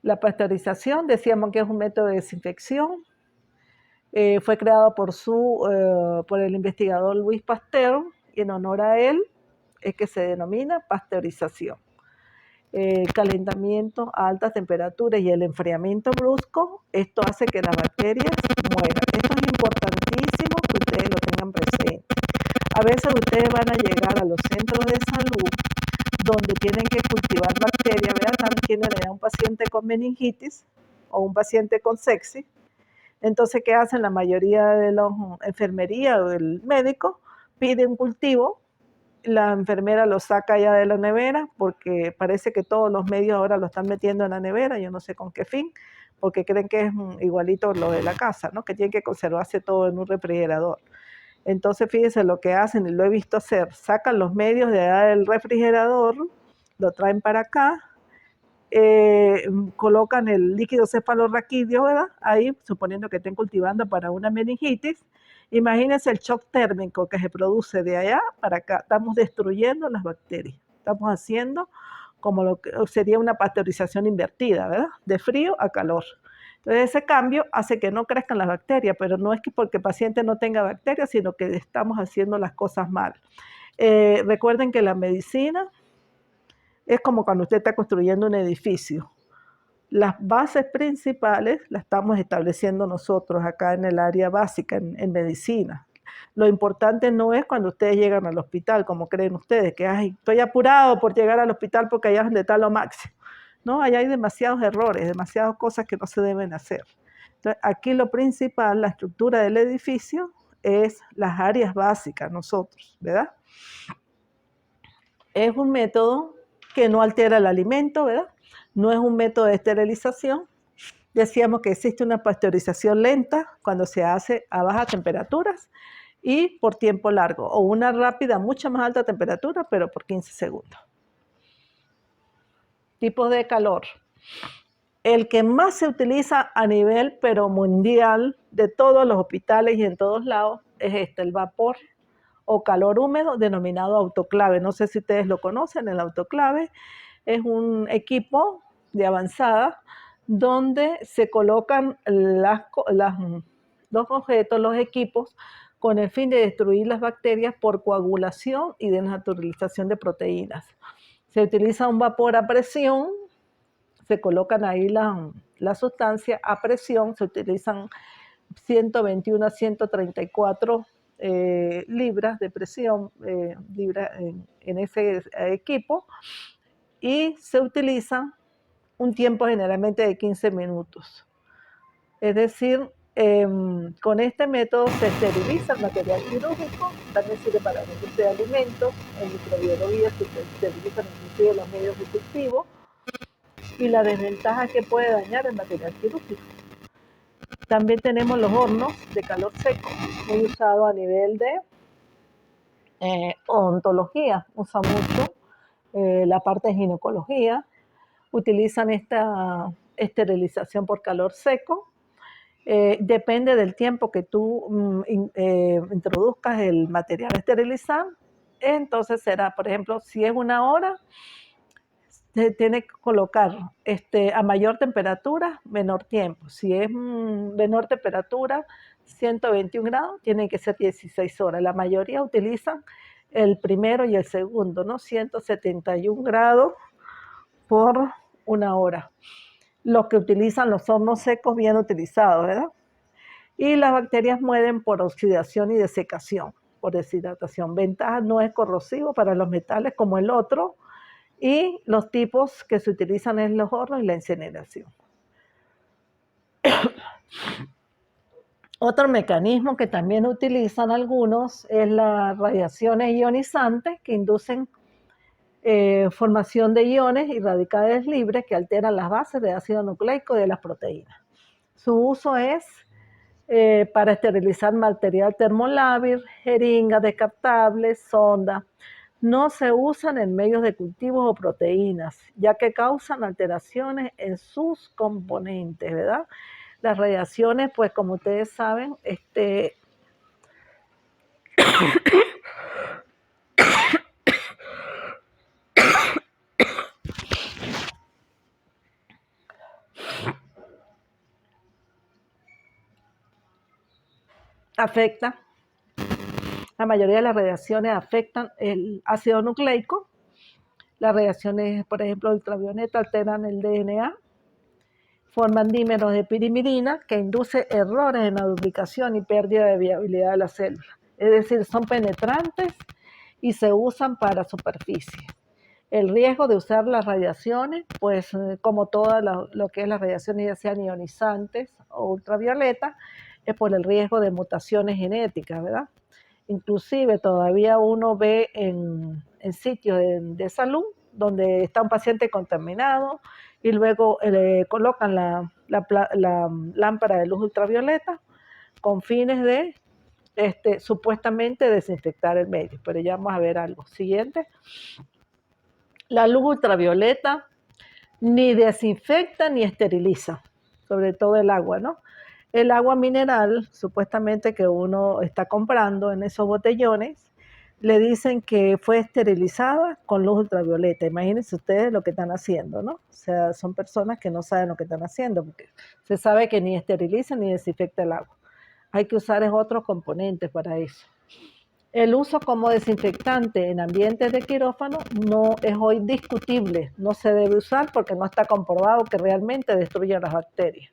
La pasteurización, decíamos que es un método de desinfección. Fue creado por el investigador Louis Pasteur, y en honor a él es que se denomina pasteurización. El calentamiento a altas temperaturas y el enfriamiento brusco, esto hace que las bacterias mueran. Esto es importantísimo que ustedes lo tengan presente. A veces ustedes van a llegar a los centros de salud donde tienen que cultivar bacterias, ¿verdad? Tienen a un paciente con meningitis o un paciente con sepsis. Entonces, ¿qué hacen? La mayoría de la enfermería o el médico pide un cultivo, la enfermera lo saca ya de la nevera, porque parece que todos los medios ahora lo están metiendo en la nevera, yo no sé con qué fin, porque creen que es igualito lo de la casa, ¿no? Que tiene que conservarse todo en un refrigerador. Entonces, fíjense lo que hacen, y lo he visto hacer, sacan los medios de allá del refrigerador, lo traen para acá, colocan el líquido cefalorraquídeo, ¿verdad? Ahí, suponiendo que estén cultivando para una meningitis. Imagínense el shock térmico que se produce de allá para acá. Estamos destruyendo las bacterias. Estamos haciendo como lo que sería una pasteurización invertida, ¿verdad? De frío a calor. Entonces ese cambio hace que no crezcan las bacterias, pero no es que porque el paciente no tenga bacterias, sino que estamos haciendo las cosas mal. Recuerden que la medicina es como cuando usted está construyendo un edificio. Las bases principales las estamos estableciendo nosotros acá en el área básica, en medicina. Lo importante no es cuando ustedes llegan al hospital, como creen ustedes, que ay, estoy apurado por llegar al hospital porque allá es donde está lo máximo. No, allá hay demasiados errores, demasiadas cosas que no se deben hacer. Entonces, aquí lo principal, la estructura del edificio, es las áreas básicas, nosotros, ¿verdad? Es un método que no altera el alimento, ¿verdad? No es un método de esterilización. Decíamos que existe una pasteurización lenta cuando se hace a bajas temperaturas y por tiempo largo, o una rápida a mucha más alta temperatura, pero por 15 segundos. Tipos de calor. El que más se utiliza a nivel pero mundial de todos los hospitales y en todos lados es el vapor o calor húmedo denominado autoclave. No sé si ustedes lo conocen, el autoclave es un equipo de avanzada donde se colocan los objetos, los equipos, con el fin de destruir las bacterias por coagulación y desnaturalización de proteínas. Se utiliza un vapor a presión, se colocan ahí la sustancia a presión, se utilizan 121 a 134 libras de presión en ese equipo, y se utiliza un tiempo generalmente de 15 minutos. Es decir, con este método se esteriliza el material quirúrgico, también sirve para la industria de alimentos, en microbiología se esterilizan inclusive los medios de cultivo, y la desventaja que puede dañar el material quirúrgico. También tenemos los hornos de calor seco, muy usado a nivel de odontología, usa mucho la parte de ginecología, utilizan esta esterilización por calor seco. Depende del tiempo que tú introduzcas el material a esterilizar, entonces será, por ejemplo, si es 1 hora, se tiene que colocar a mayor temperatura, menor tiempo. Si es menor temperatura, 121 grados, tienen que ser 16 horas. La mayoría utilizan el primero y el segundo, ¿no? 171 grados por 1 hora. Los que utilizan los hornos secos bien utilizados, ¿verdad? Y las bacterias mueren por oxidación y desecación, por deshidratación. Ventaja, no es corrosivo para los metales como el otro, y los tipos que se utilizan en los hornos y la incineración. Otro mecanismo que también utilizan algunos es las radiaciones ionizantes que inducen formación de iones y radicales libres que alteran las bases de ácido nucleico y de las proteínas. Su uso es para esterilizar material termolábil, jeringas descartables, sondas. No se usan en medios de cultivos o proteínas, ya que causan alteraciones en sus componentes, ¿verdad? Las radiaciones, pues como ustedes saben, afectan, la mayoría de las radiaciones afectan el ácido nucleico. Las radiaciones, por ejemplo, ultravioleta, alteran el DNA, forman dímeros de pirimidina que induce errores en la duplicación y pérdida de viabilidad de la célula. Es decir, son penetrantes y se usan para superficie. El riesgo de usar las radiaciones, pues como todo lo que es las radiaciones, ya sean ionizantes o ultravioleta, es por el riesgo de mutaciones genéticas, ¿verdad? Inclusive todavía uno ve en sitios de salud donde está un paciente contaminado y luego le colocan la lámpara de luz ultravioleta con fines de supuestamente desinfectar el medio. Pero ya vamos a ver algo. Siguiente. La luz ultravioleta ni desinfecta ni esteriliza, sobre todo el agua, ¿no? El agua mineral, supuestamente que uno está comprando en esos botellones, le dicen que fue esterilizada con luz ultravioleta. Imagínense ustedes lo que están haciendo, ¿no? O sea, son personas que no saben lo que están haciendo, porque se sabe que ni esteriliza ni desinfecta el agua. Hay que usar otros componentes para eso. El uso como desinfectante en ambientes de quirófano no es hoy discutible, no se debe usar porque no está comprobado que realmente destruya las bacterias.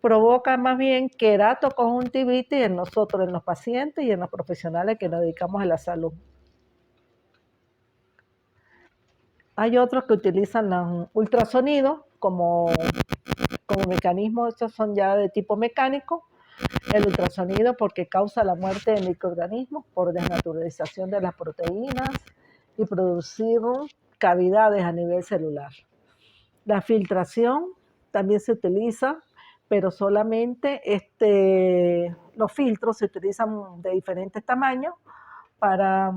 Provoca más bien queratoconjuntivitis en nosotros, en los pacientes y en los profesionales que nos dedicamos a la salud. Hay otros que utilizan los ultrasonidos como mecanismo, estos son ya de tipo mecánico. El ultrasonido porque causa la muerte de microorganismos por desnaturalización de las proteínas y producir cavidades a nivel celular. La filtración también se utiliza, pero solamente los filtros se utilizan de diferentes tamaños para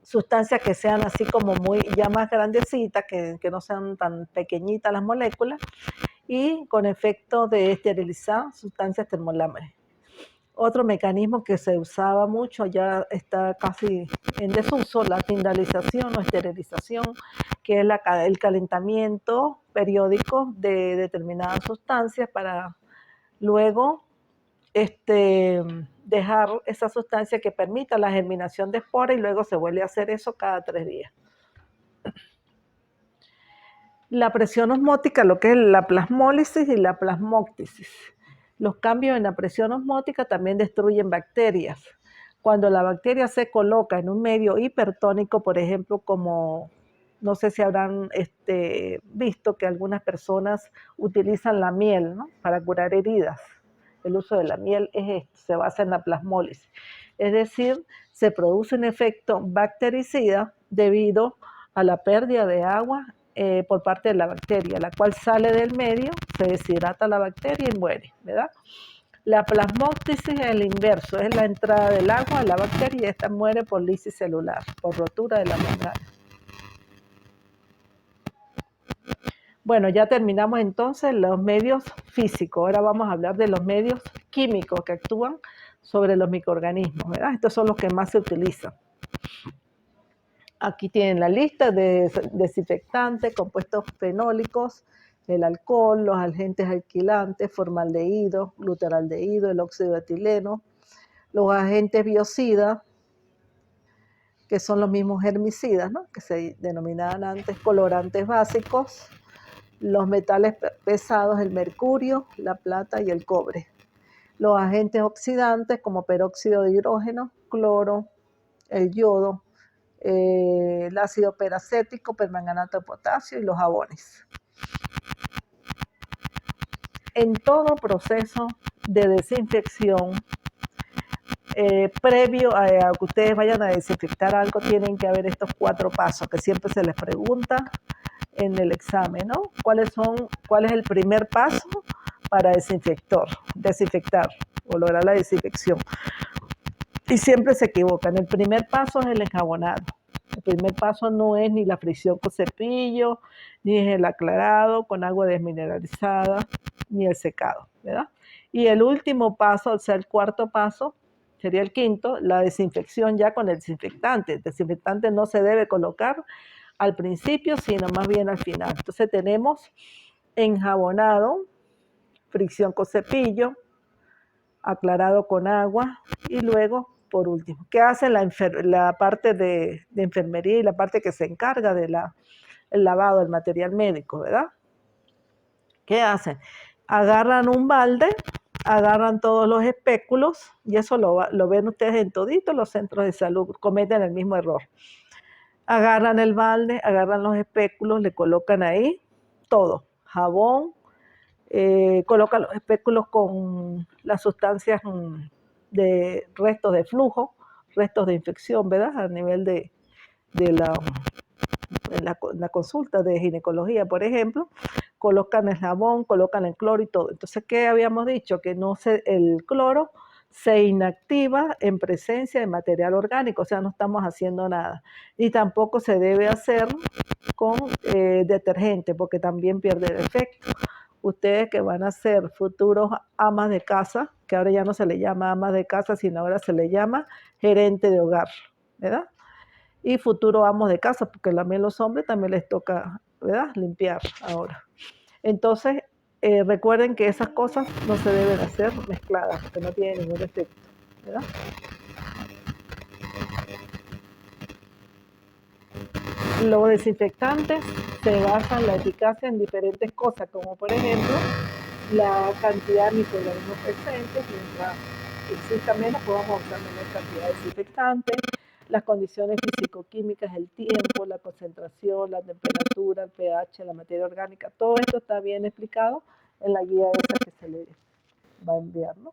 sustancias que sean así como ya más grandecitas, que no sean tan pequeñitas las moléculas, y con efecto de esterilizar sustancias termoláminas. Otro mecanismo que se usaba mucho, ya está casi en desuso, la tindalización o esterilización, que es el calentamiento periódico de determinadas sustancias para luego dejar esa sustancia que permita la germinación de esporas y luego se vuelve a hacer eso cada 3 días. La presión osmótica, lo que es la plasmólisis y la plasmóctesis. Los cambios en la presión osmótica también destruyen bacterias. Cuando la bacteria se coloca en un medio hipertónico, por ejemplo, como no sé si habrán visto que algunas personas utilizan la miel, ¿no?, para curar heridas. El uso de la miel se basa en la plasmólisis. Es decir, se produce un efecto bactericida debido a la pérdida de agua por parte de la bacteria, la cual sale del medio, se deshidrata la bacteria y muere, ¿verdad? La plasmóctesis es el inverso, es la entrada del agua a la bacteria y esta muere por lisis celular, por rotura de la membrana. Bueno, ya terminamos entonces los medios físicos. Ahora vamos a hablar de los medios químicos que actúan sobre los microorganismos, ¿verdad? Estos son los que más se utilizan. Aquí tienen la lista de desinfectantes, compuestos fenólicos, el alcohol, los agentes alquilantes, formaldehído, glutaraldehído, el óxido de etileno, los agentes biocidas, que son los mismos herbicidas, ¿no?, que se denominaban antes colorantes básicos, los metales pesados, el mercurio, la plata y el cobre. Los agentes oxidantes como peróxido de hidrógeno, cloro, el yodo, el ácido peracético, permanganato de potasio y los jabones. En todo proceso de desinfección, previo a que ustedes vayan a desinfectar algo, tienen que haber estos 4 pasos que siempre se les pregunta en el examen, ¿no? ¿Cuál es el primer paso para desinfectar o lograr la desinfección? Y siempre se equivocan. El primer paso es el enjabonado. El primer paso no es ni la fricción con cepillo, ni es el aclarado con agua desmineralizada, ni el secado, ¿verdad? Y el último paso, o sea, el cuarto paso, sería el quinto, la desinfección ya con el desinfectante. El desinfectante no se debe colocar al principio, sino más bien al final. Entonces tenemos enjabonado, fricción con cepillo, aclarado con agua y luego, por último, ¿qué hace la parte de enfermería y la parte que se encarga del lavado del material médico, ¿verdad? ¿Qué hacen? Agarran un balde, agarran todos los espéculos, y eso lo ven ustedes en toditos los centros de salud, cometen el mismo error. Agarran el balde, agarran los espéculos, le colocan ahí todo, jabón, colocan los espéculos con las sustancias de restos de flujo, restos de infección, ¿verdad? A nivel de la consulta de ginecología, por ejemplo, colocan el jabón, colocan el cloro y todo. Entonces, ¿qué habíamos dicho? Que el cloro se inactiva en presencia de material orgánico, o sea, no estamos haciendo nada. Y tampoco se debe hacer con detergente, porque también pierde el efecto. Ustedes que van a ser futuros amas de casa, que ahora ya no se le llama amas de casa, sino ahora se le llama gerente de hogar, ¿verdad? Y futuros amos de casa, porque también los hombres también les toca, ¿verdad?, limpiar ahora. Entonces, recuerden que esas cosas no se deben hacer mezcladas, porque no tienen ningún efecto, ¿verdad? Los desinfectantes se basan la eficacia en diferentes cosas, como por ejemplo la cantidad de microorganismos presentes. Mientras exista menos, podemos usar menor cantidad de desinfectantes. Las condiciones físico-químicas, el tiempo, la concentración, la temperatura, el pH, la materia orgánica, todo esto está bien explicado en la guía esa que se le va a enviar, ¿no?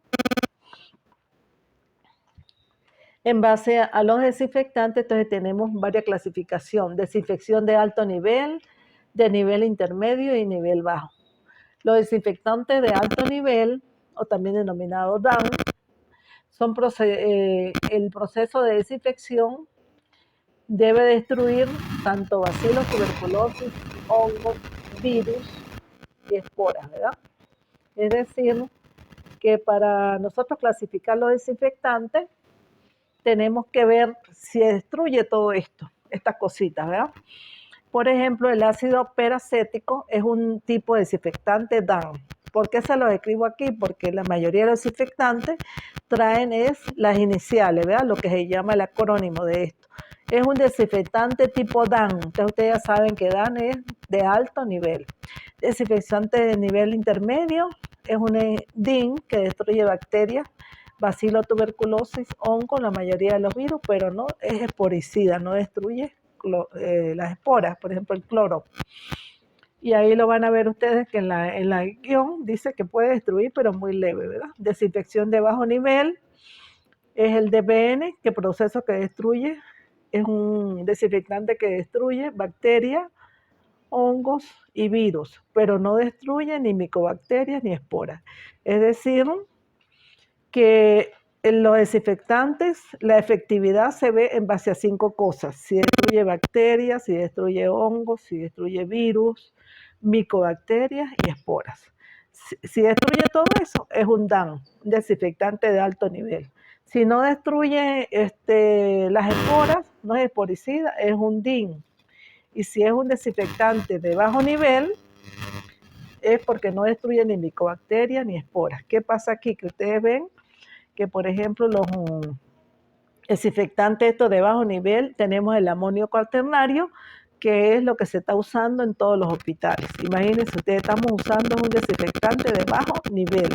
En base a los desinfectantes, entonces tenemos varias clasificaciones: desinfección de alto nivel, de nivel intermedio y nivel bajo. Los desinfectantes de alto nivel, o también denominados DAN, son el proceso de desinfección debe destruir tanto bacilos, tuberculosis, hongos, virus y esporas, ¿verdad? Es decir, que para nosotros clasificar los desinfectantes, tenemos que ver si destruye todo esto, estas cositas, ¿verdad? Por ejemplo, el ácido peracético es un tipo de desinfectante DAN. ¿Por qué se lo escribo aquí? Porque la mayoría de los desinfectantes traen las iniciales, ¿verdad? Lo que se llama el acrónimo de esto. Es un desinfectante tipo DAN. Entonces ustedes ya saben que DAN es de alto nivel. Desinfectante de nivel intermedio es un DIN que destruye bacterias, bacilo, tuberculosis, hongo, la mayoría de los virus, pero no es esporicida, no destruye las esporas, por ejemplo el cloro. Y ahí lo van a ver ustedes que en la guión dice que puede destruir, pero muy leve, ¿verdad? Desinfección de bajo nivel es el DBN, que proceso que destruye, es un desinfectante que destruye bacterias, hongos y virus, pero no destruye ni micobacterias ni esporas. Es decir, que en los desinfectantes la efectividad se ve en base a 5 cosas: si destruye bacterias, si destruye hongos, si destruye virus, micobacterias y esporas. Si destruye todo eso, es un DAN, un desinfectante de alto nivel. Si no destruye las esporas, no es esporicida, es un DIN. Y si es un desinfectante de bajo nivel, es porque no destruye ni micobacterias ni esporas. ¿Qué pasa aquí? Que ustedes ven que, por ejemplo, los desinfectantes estos de bajo nivel, tenemos el amonio cuaternario, que es lo que se está usando en todos los hospitales. Imagínense, ustedes estamos usando un desinfectante de bajo nivel,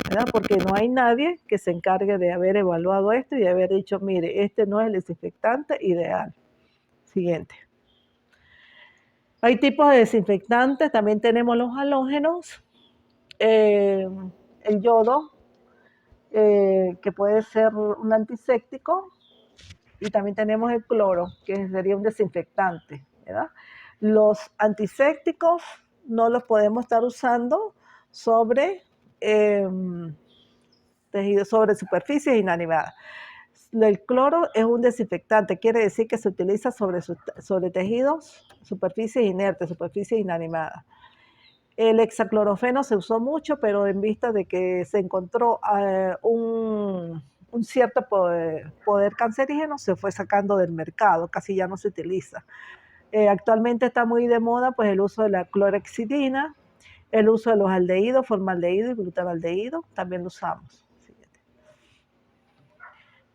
¿verdad? Porque no hay nadie que se encargue de haber evaluado esto y de haber dicho, mire, este no es el desinfectante ideal. Siguiente. Hay tipos de desinfectantes, también tenemos los halógenos, el yodo, que puede ser un antiséptico, y también tenemos el cloro, que sería un desinfectante, ¿verdad? Los antisépticos no los podemos estar usando sobre sobre superficies inanimadas. El cloro es un desinfectante, quiere decir que se utiliza sobre tejidos, superficies inertes, superficies inanimadas. El hexaclorofeno se usó mucho, pero en vista de que se encontró un cierto poder cancerígeno, se fue sacando del mercado, casi ya no se utiliza. Actualmente está muy de moda pues el uso de la clorhexidina, el uso de los aldehídos, formaldehído y glutaraldehído, también lo usamos.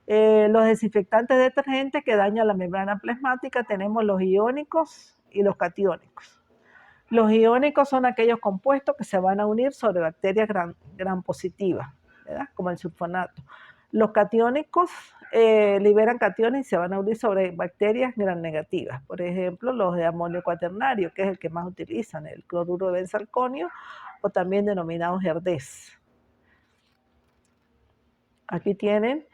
Los desinfectantes detergentes que dañan la membrana plasmática, tenemos los iónicos y los catiónicos. Los iónicos son aquellos compuestos que se van a unir sobre bacterias gram positivas, ¿verdad? Como el sulfonato. Los catiónicos liberan cationes y se van a unir sobre bacterias gram negativas. Por ejemplo, los de amonio cuaternario, que es el que más utilizan, el cloruro de benzalconio, o también denominados HERDES. Aquí tienen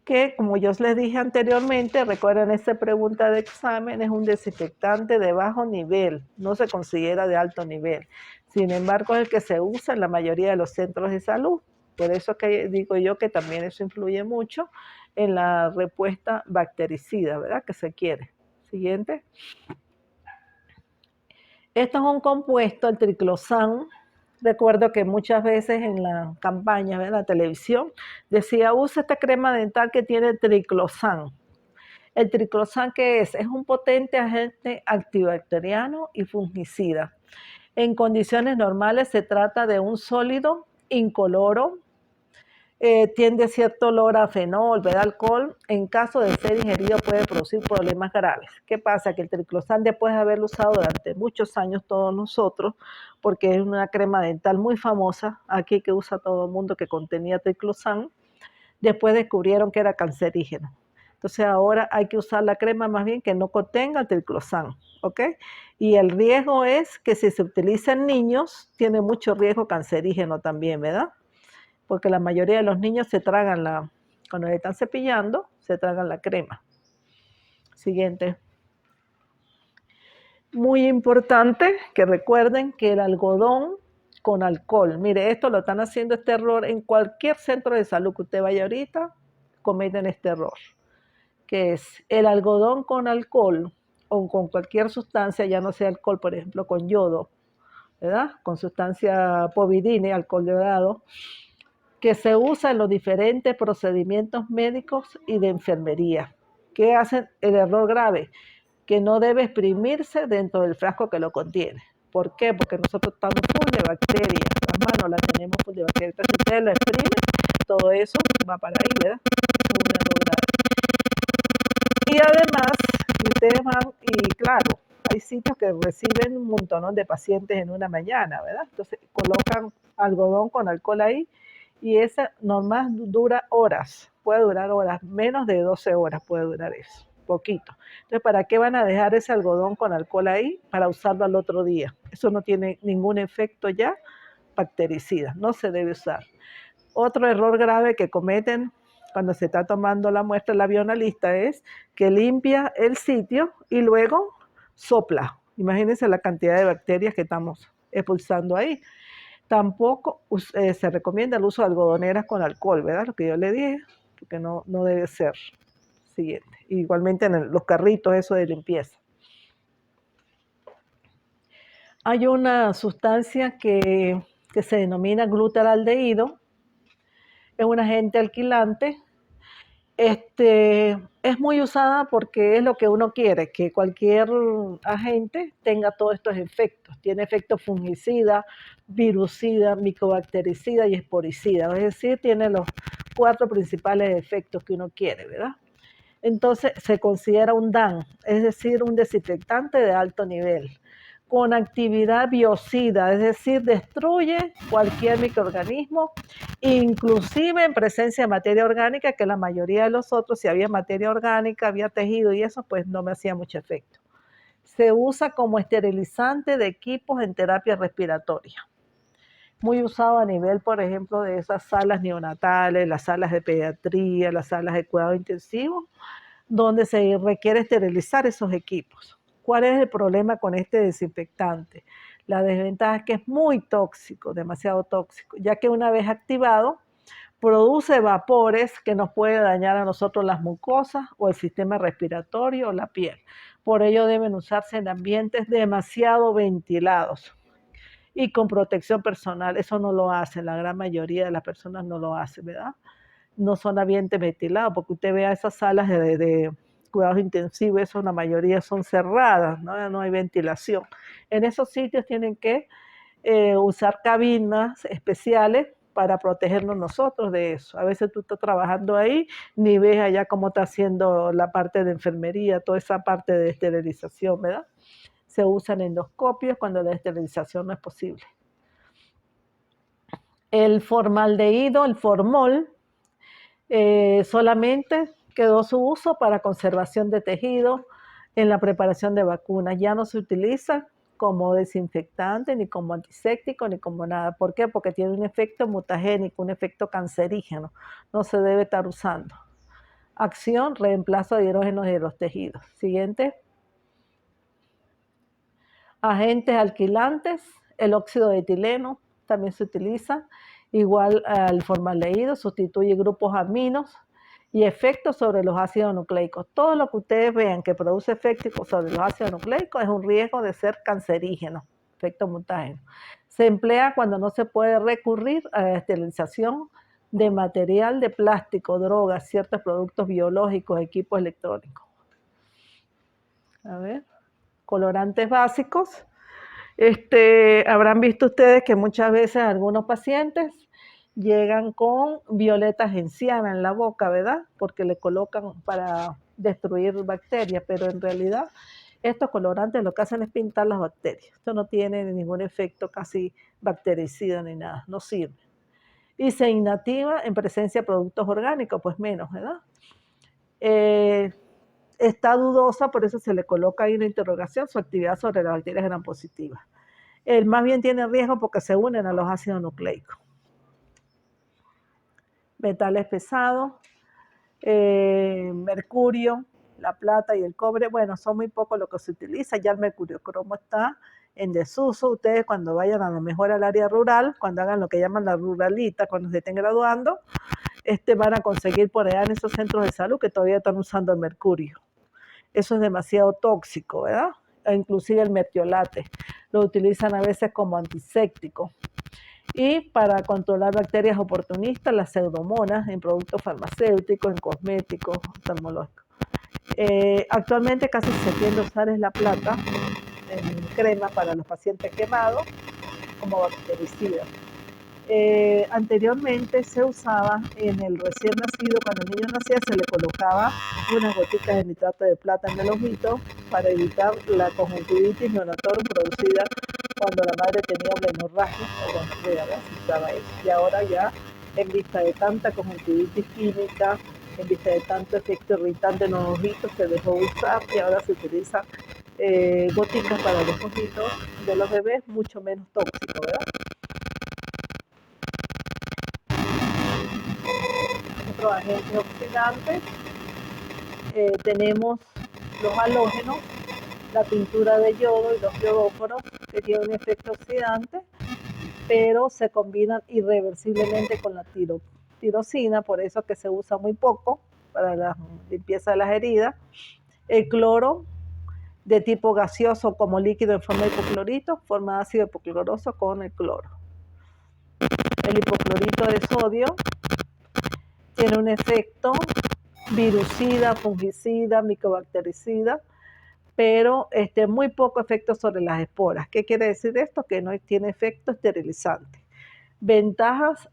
que, como yo les dije anteriormente, recuerden, esta pregunta de examen, es un desinfectante de bajo nivel, no se considera de alto nivel. Sin embargo, es el que se usa en la mayoría de los centros de salud. Por eso que digo yo que también eso influye mucho en la respuesta bactericida, ¿verdad? Que se quiere. Siguiente. Esto es un compuesto, el triclosan. Recuerdo que muchas veces en la campaña de la televisión decía, usa esta crema dental que tiene triclosan. ¿El triclosan qué es? Es un potente agente antibacteriano y fungicida. En condiciones normales se trata de un sólido incoloro tiende cierto olor a fenol, ¿verdad? Alcohol. En caso de ser ingerido puede producir problemas graves. ¿Qué pasa? Que el triclosan, después de haberlo usado durante muchos años todos nosotros, porque es una crema dental muy famosa aquí que usa todo el mundo, que contenía triclosan, después descubrieron que era cancerígeno. Entonces ahora hay que usar la crema más bien que no contenga triclosan, ¿ok? Y el riesgo es que si se utiliza en niños, tiene mucho riesgo cancerígeno también, ¿verdad? Porque la mayoría de los niños se tragan cuando le están cepillando, se tragan la crema. Siguiente. Muy importante que recuerden que el algodón con alcohol, mire, esto lo están haciendo este error en cualquier centro de salud que usted vaya ahorita, cometen este error, que es el algodón con alcohol o con cualquier sustancia, ya no sea alcohol, por ejemplo, con yodo, ¿verdad? Con sustancia povidine, alcohol yodado, que se usa en los diferentes procedimientos médicos y de enfermería. ¿Qué hacen? El error grave, que no debe exprimirse dentro del frasco que lo contiene. ¿Por qué? Porque nosotros estamos full de bacterias, las manos las tenemos full de bacterias. Entonces, si ustedes lo exprimen, todo eso va para ahí, ¿verdad? Es un error grave. Y además, ustedes van, y claro, hay sitios que reciben un montón de pacientes en una mañana, ¿verdad? Entonces, colocan algodón con alcohol ahí, y esa nomás dura horas, puede durar horas, menos de 12 horas puede durar eso, poquito. Entonces, ¿para qué van a dejar ese algodón con alcohol ahí? Para usarlo al otro día. Eso no tiene ningún efecto ya bactericida, no se debe usar. Otro error grave que cometen cuando se está tomando la muestra la bioanalista es que limpia el sitio y luego sopla. Imagínense la cantidad de bacterias que estamos expulsando ahí. Tampoco se recomienda el uso de algodoneras con alcohol, ¿verdad? Lo que yo le dije, porque no debe ser. Siguiente. Igualmente en los carritos, eso de limpieza. Hay una sustancia que se denomina glutaraldehído, es un agente alquilante. Es muy usada porque es lo que uno quiere, que cualquier agente tenga todos estos efectos. Tiene efectos fungicida, virucida, micobactericida y esporicida. Es decir, tiene los 4 principales efectos que uno quiere, ¿verdad? Entonces se considera un DAN, es decir, un desinfectante de alto nivel, con actividad biocida, es decir, destruye cualquier microorganismo, inclusive en presencia de materia orgánica, que la mayoría de los otros, si había materia orgánica, había tejido y eso, pues no me hacía mucho efecto. Se usa como esterilizante de equipos en terapia respiratoria. Muy usado a nivel, por ejemplo, de esas salas neonatales, las salas de pediatría, las salas de cuidado intensivo, donde se requiere esterilizar esos equipos. ¿Cuál es el problema con este desinfectante? La desventaja es que es muy tóxico, demasiado tóxico, ya que una vez activado, produce vapores que nos puede dañar a nosotros las mucosas o el sistema respiratorio o la piel. Por ello deben usarse en ambientes demasiado ventilados y con protección personal. Eso no lo hacen, la gran mayoría de las personas no lo hacen, ¿verdad? No son ambientes ventilados, porque usted vea esas salas de cuidados intensivos, eso la mayoría son cerradas, no hay ventilación. En esos sitios tienen que usar cabinas especiales para protegernos nosotros de eso. A veces tú estás trabajando ahí, ni ves allá cómo está haciendo la parte de enfermería, toda esa parte de esterilización, ¿verdad? Se usan endoscopios cuando la esterilización no es posible. El formaldehído, el formol, solamente quedó su uso para conservación de tejido en la preparación de vacunas. Ya no se utiliza como desinfectante, ni como antiséptico, ni como nada. ¿Por qué? Porque tiene un efecto mutagénico, un efecto cancerígeno. No se debe estar usando. Acción, reemplazo de hidrógenos de los tejidos. Siguiente. Agentes alquilantes, el óxido de etileno también se utiliza, igual al formaldehído, sustituye grupos aminos y efectos sobre los ácidos nucleicos. Todo lo que ustedes vean que produce efectos sobre los ácidos nucleicos es un riesgo de ser cancerígeno, efecto mutágeno. Se emplea cuando no se puede recurrir a la esterilización de material de plástico, drogas, ciertos productos biológicos, equipos electrónicos. A ver. Colorantes básicos. Habrán visto ustedes que muchas veces algunos pacientes llegan con violeta genciana en la boca, ¿verdad? Porque le colocan para destruir bacterias, pero en realidad estos colorantes lo que hacen es pintar las bacterias. Esto no tiene ningún efecto casi bactericida ni nada, no sirve. Y se inactiva en presencia de productos orgánicos, pues menos, ¿verdad? Está dudosa, por eso se le coloca ahí una interrogación, su actividad sobre las bacterias gram positivas. Más bien tiene riesgo porque se unen a los ácidos nucleicos. Metales pesados, mercurio, la plata y el cobre, bueno, son muy pocos lo que se utiliza, ya el mercurio cromo está en desuso. Ustedes cuando vayan a lo mejor al área rural, cuando hagan lo que llaman la ruralita, cuando se estén graduando, van a conseguir por allá en esos centros de salud que todavía están usando el mercurio. Eso es demasiado tóxico, ¿verdad? Inclusive el mertiolate, lo utilizan a veces como antiséptico. Y para controlar bacterias oportunistas, las pseudomonas en productos farmacéuticos, en cosméticos, oftalmológicos. Actualmente casi se tiende a usar es la plata en crema para los pacientes quemados como bactericida. Anteriormente se usaba en el recién nacido, cuando el niño nacía se le colocaba unas goticas de nitrato de plata en el ojito para evitar la conjuntivitis neonatal producida cuando la madre tenía blenorragia o gonorrea, ¿verdad? Se usaba eso. Y ahora ya en vista de tanta conjuntivitis química, en vista de tanto efecto irritante en los ojitos, se dejó usar y ahora se utiliza goticas para los ojitos de los bebés, mucho menos tóxico, ¿verdad? Otros agentes oxidantes, tenemos los halógenos, la pintura de yodo y los iodoforos, que tienen un efecto oxidante, pero se combinan irreversiblemente con la tirosina, por eso que se usa muy poco para la limpieza de las heridas. El cloro, de tipo gaseoso como líquido en forma de hipoclorito, forma ácido hipocloroso con el cloro. El hipoclorito de sodio tiene un efecto virucida, fungicida, micobactericida, pero muy poco efecto sobre las esporas. ¿Qué quiere decir esto? Que no tiene efecto esterilizante. Ventajas,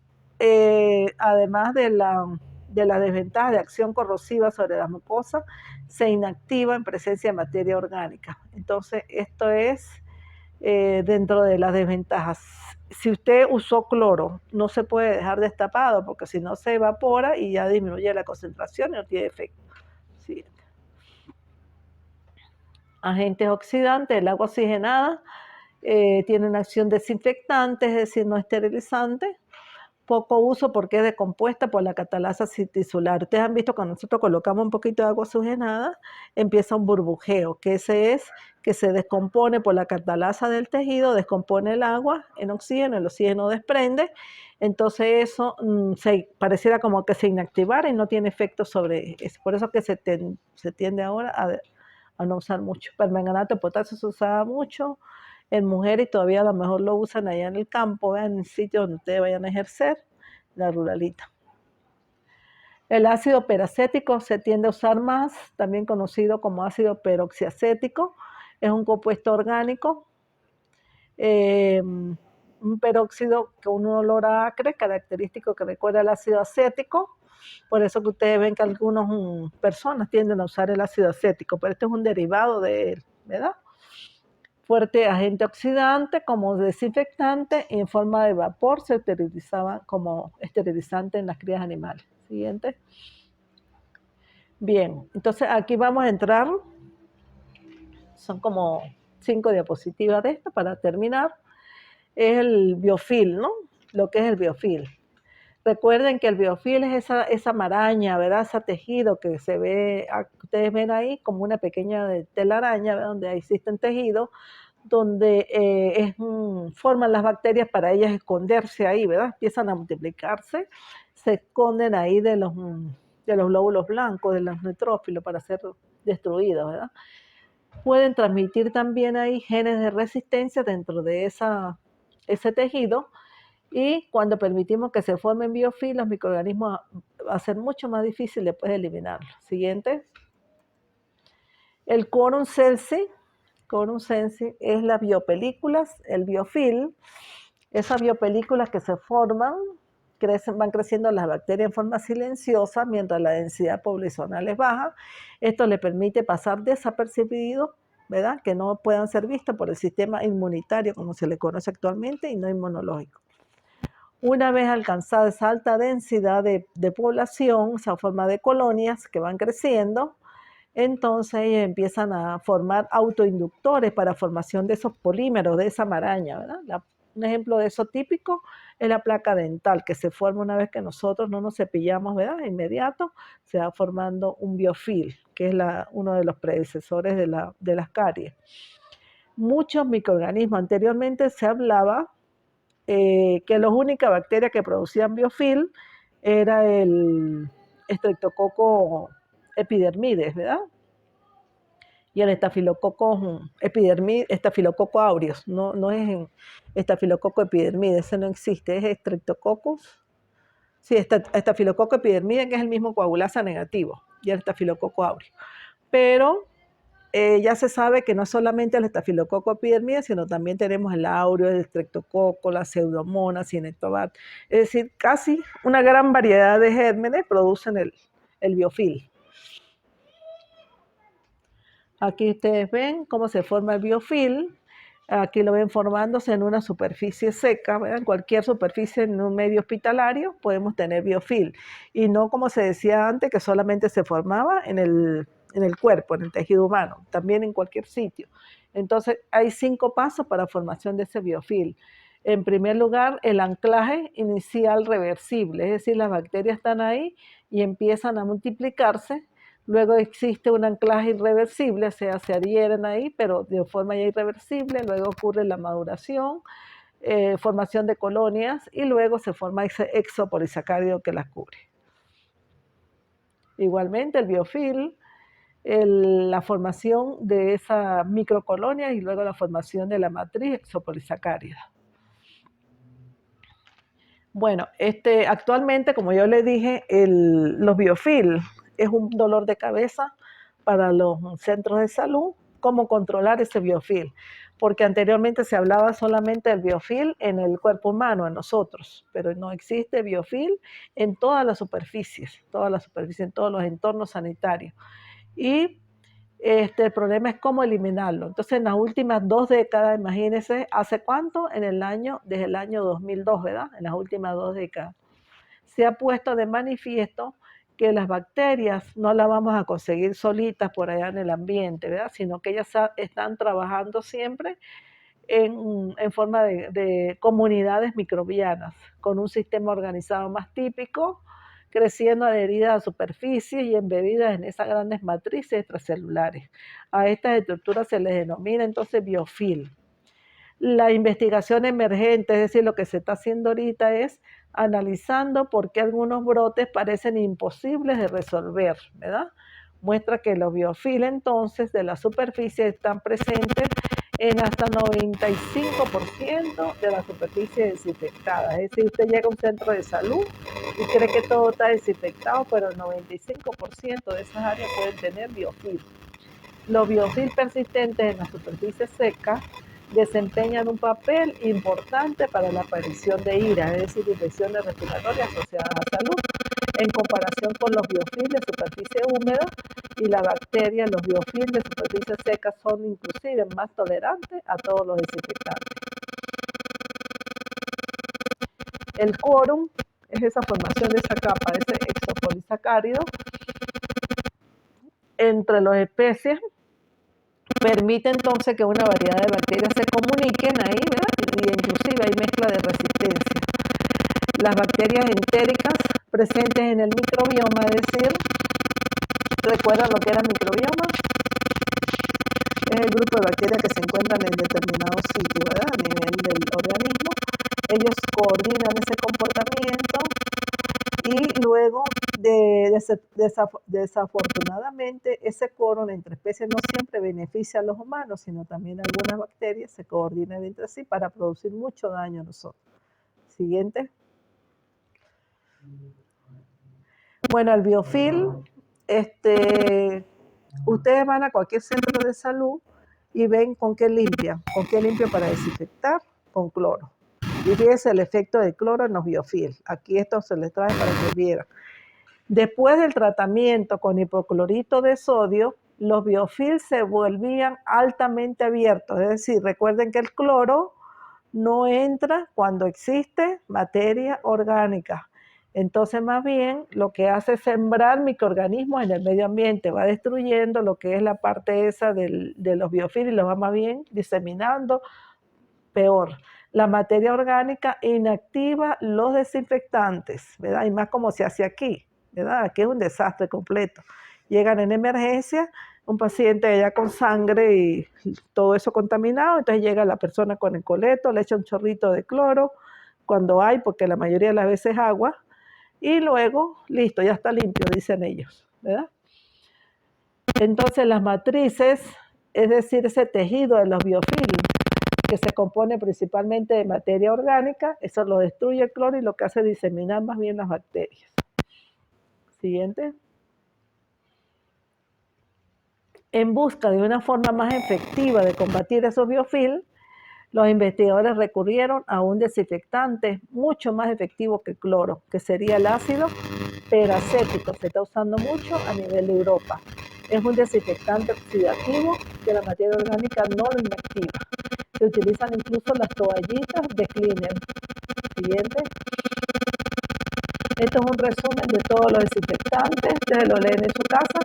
además de la desventaja de acción corrosiva sobre las mucosas, se inactiva en presencia de materia orgánica. Entonces, esto es dentro de las desventajas. Si usted usó cloro, no se puede dejar destapado porque si no se evapora y ya disminuye la concentración y no tiene efecto. Siguiente. Agentes oxidantes, el agua oxigenada tiene una acción desinfectante, es decir, no esterilizante. Poco uso porque es decompuesta por la catalasa tisular. Ustedes han visto cuando nosotros colocamos un poquito de agua oxigenada, empieza un burbujeo, que ese es que se descompone por la catalasa del tejido, descompone el agua en oxígeno, el oxígeno desprende, entonces eso pareciera como que se inactivara y no tiene efecto sobre eso. Por eso que se tiende ahora a no usar mucho. Permanganato de potasio se usaba mucho en mujeres y todavía a lo mejor lo usan allá en el campo, ¿verdad? En el sitio donde ustedes vayan a ejercer, la ruralita. El ácido peracético se tiende a usar más, también conocido como ácido peroxiacético, es un compuesto orgánico, un peróxido con un olor a acre, característico que recuerda al ácido acético, por eso que ustedes ven que algunas personas tienden a usar el ácido acético, pero este es un derivado de él, ¿verdad? Fuerte agente oxidante, como desinfectante, y en forma de vapor se utilizaba como esterilizante en las crías animales. Siguiente. Bien, entonces aquí vamos a entrar, son como 5 diapositivas de esto para terminar. Es el biofil, ¿no? Lo que es el biofil. Recuerden que el biofil es esa maraña, ¿verdad? Ese tejido que se ve, ustedes ven ahí como una pequeña telaraña, ¿verdad? Donde existen tejidos, donde forman las bacterias para ellas esconderse ahí, ¿verdad? Empiezan a multiplicarse, se esconden ahí de los glóbulos blancos, de los neutrófilos para ser destruidos, ¿verdad? Pueden transmitir también ahí genes de resistencia dentro de ese tejido, y cuando permitimos que se formen biofil, los microorganismos va a ser mucho más difícil después de eliminarlos. Siguiente. El quorum sensi es las biopelículas, el biofil, esas biopelículas que se forman van creciendo las bacterias en forma silenciosa mientras la densidad poblacional es baja. Esto le permite pasar desapercibido, ¿verdad? Que no puedan ser vistos por el sistema inmunitario, como se le conoce actualmente, y no inmunológico. Una vez alcanzada esa alta densidad de población, esa forma de colonias que van creciendo, entonces ellos empiezan a formar autoinductores para formación de esos polímeros, de esa maraña, ¿verdad? Un ejemplo de eso típico es la placa dental, que se forma una vez que nosotros no nos cepillamos, ¿verdad? De inmediato se va formando un biofilm, que es uno de los predecesores de las caries. Muchos microorganismos, anteriormente se hablaba que las únicas bacterias que producían biofilm era el Streptococcus epidermides, ¿verdad? Y el estafilococo aureus, no es estafilococo epidermides, ese no existe, es Streptococcus. Sí, estafilococo epidermides, que es el mismo coagulasa negativo, y el estafilococo aureus. Pero ya se sabe que no solamente el estafilococo epidermides, sino también tenemos el aureus, el streptococo, la pseudomonas, cinetobac. Es decir, casi una gran variedad de gérmenes producen el biofilm. Aquí ustedes ven cómo se forma el biofilm. Aquí lo ven formándose en una superficie seca, ¿verdad? En cualquier superficie en un medio hospitalario podemos tener biofilm. Y no como se decía antes, que solamente se formaba en el cuerpo, en el tejido humano, también en cualquier sitio. Entonces hay 5 pasos para la formación de ese biofilm. En primer lugar, el anclaje inicial reversible, es decir, las bacterias están ahí y empiezan a multiplicarse. Luego existe un anclaje irreversible, o sea, se adhieren ahí, pero de forma ya irreversible. Luego ocurre la maduración, formación de colonias, y luego se forma ese exopolisacárido que las cubre. Igualmente, el biofilm, la formación de esa microcolonia y luego la formación de la matriz exopolisacárida. Bueno, actualmente, como yo le dije, los biofilm es un dolor de cabeza para los centros de salud, cómo controlar ese biofilm, porque anteriormente se hablaba solamente del biofilm en el cuerpo humano, en nosotros, pero no existe biofilm en todas las superficies, en todos los entornos sanitarios. Y el problema es cómo eliminarlo. Entonces, en las últimas 2 décadas, imagínense, ¿hace cuánto? Desde el año 2002, ¿verdad? En las últimas 2 décadas. Se ha puesto de manifiesto que las bacterias no las vamos a conseguir solitas por allá en el ambiente, ¿verdad? Sino que ellas están trabajando siempre en forma de comunidades microbianas, con un sistema organizado más típico, creciendo adheridas a superficies y embebidas en esas grandes matrices extracelulares. A estas estructuras se les denomina entonces biofilm. La investigación emergente, es decir, lo que se está haciendo ahorita es analizando por qué algunos brotes parecen imposibles de resolver, ¿verdad? Muestra que los biofilm entonces de la superficie están presentes en hasta 95% de la superficie desinfectada. Es decir, usted llega a un centro de salud y cree que todo está desinfectado, pero el 95% de esas áreas pueden tener biofilm. Los biofilm persistentes en la superficie seca desempeñan un papel importante para la aparición de IRA, es decir, infecciones respiratorias asociadas a salud, en comparación con los biofilm de superficie húmeda, y la bacteria, los biofilm de superficie seca son inclusive más tolerantes a todos los desinfectantes. El quórum es esa formación de esa capa, ese exopolisacárido entre las especies, permite entonces que una variedad de bacterias se comuniquen ahí, ¿verdad? Y inclusive hay mezcla de resistencia. Las bacterias entéricas presentes en el microbioma, es decir, ¿recuerdan lo que era el microbioma? Es el grupo de bacterias que se encuentran en determinado sitio, ¿verdad? A nivel del organismo. Ellos coordinan ese comportamiento y luego, desafortunadamente, ese quórum entre especies no siempre beneficia a los humanos, sino también algunas bacterias se coordinan entre sí para producir mucho daño a nosotros. Siguiente. Bueno, el biofilm, ustedes van a cualquier centro de salud y ven con qué limpian para desinfectar, con cloro. Y fíjense el efecto del cloro en los biofilms. Aquí esto se les trae para que vieran. Después del tratamiento con hipoclorito de sodio, los biofilms se volvían altamente abiertos. Es decir, recuerden que el cloro no entra cuando existe materia orgánica. Entonces, más bien, lo que hace es sembrar microorganismos en el medio ambiente, va destruyendo lo que es la parte esa de los biofilms y los va más bien diseminando. Peor, la materia orgánica inactiva los desinfectantes, ¿verdad? Y más como se hace aquí, ¿verdad? Aquí es un desastre completo. Llegan en emergencia, un paciente ya con sangre y todo eso contaminado, entonces llega la persona con el coleto, le echa un chorrito de cloro, cuando hay, porque la mayoría de las veces es agua, y luego, listo, ya está limpio, dicen ellos, ¿verdad? Entonces las matrices, es decir, ese tejido de los biofilms, que se compone principalmente de materia orgánica, eso lo destruye el cloro y lo que hace es diseminar más bien las bacterias. Siguiente. En busca de una forma más efectiva de combatir esos biofilms, los investigadores recurrieron a un desinfectante mucho más efectivo que el cloro, que sería el ácido peracético. Se está usando mucho a nivel de Europa. Es un desinfectante oxidativo que la materia orgánica no lo inactiva. Se utilizan incluso las toallitas de cleaner. Siguiente. Esto es un resumen de todos los desinfectantes. Ustedes lo leen en su casa,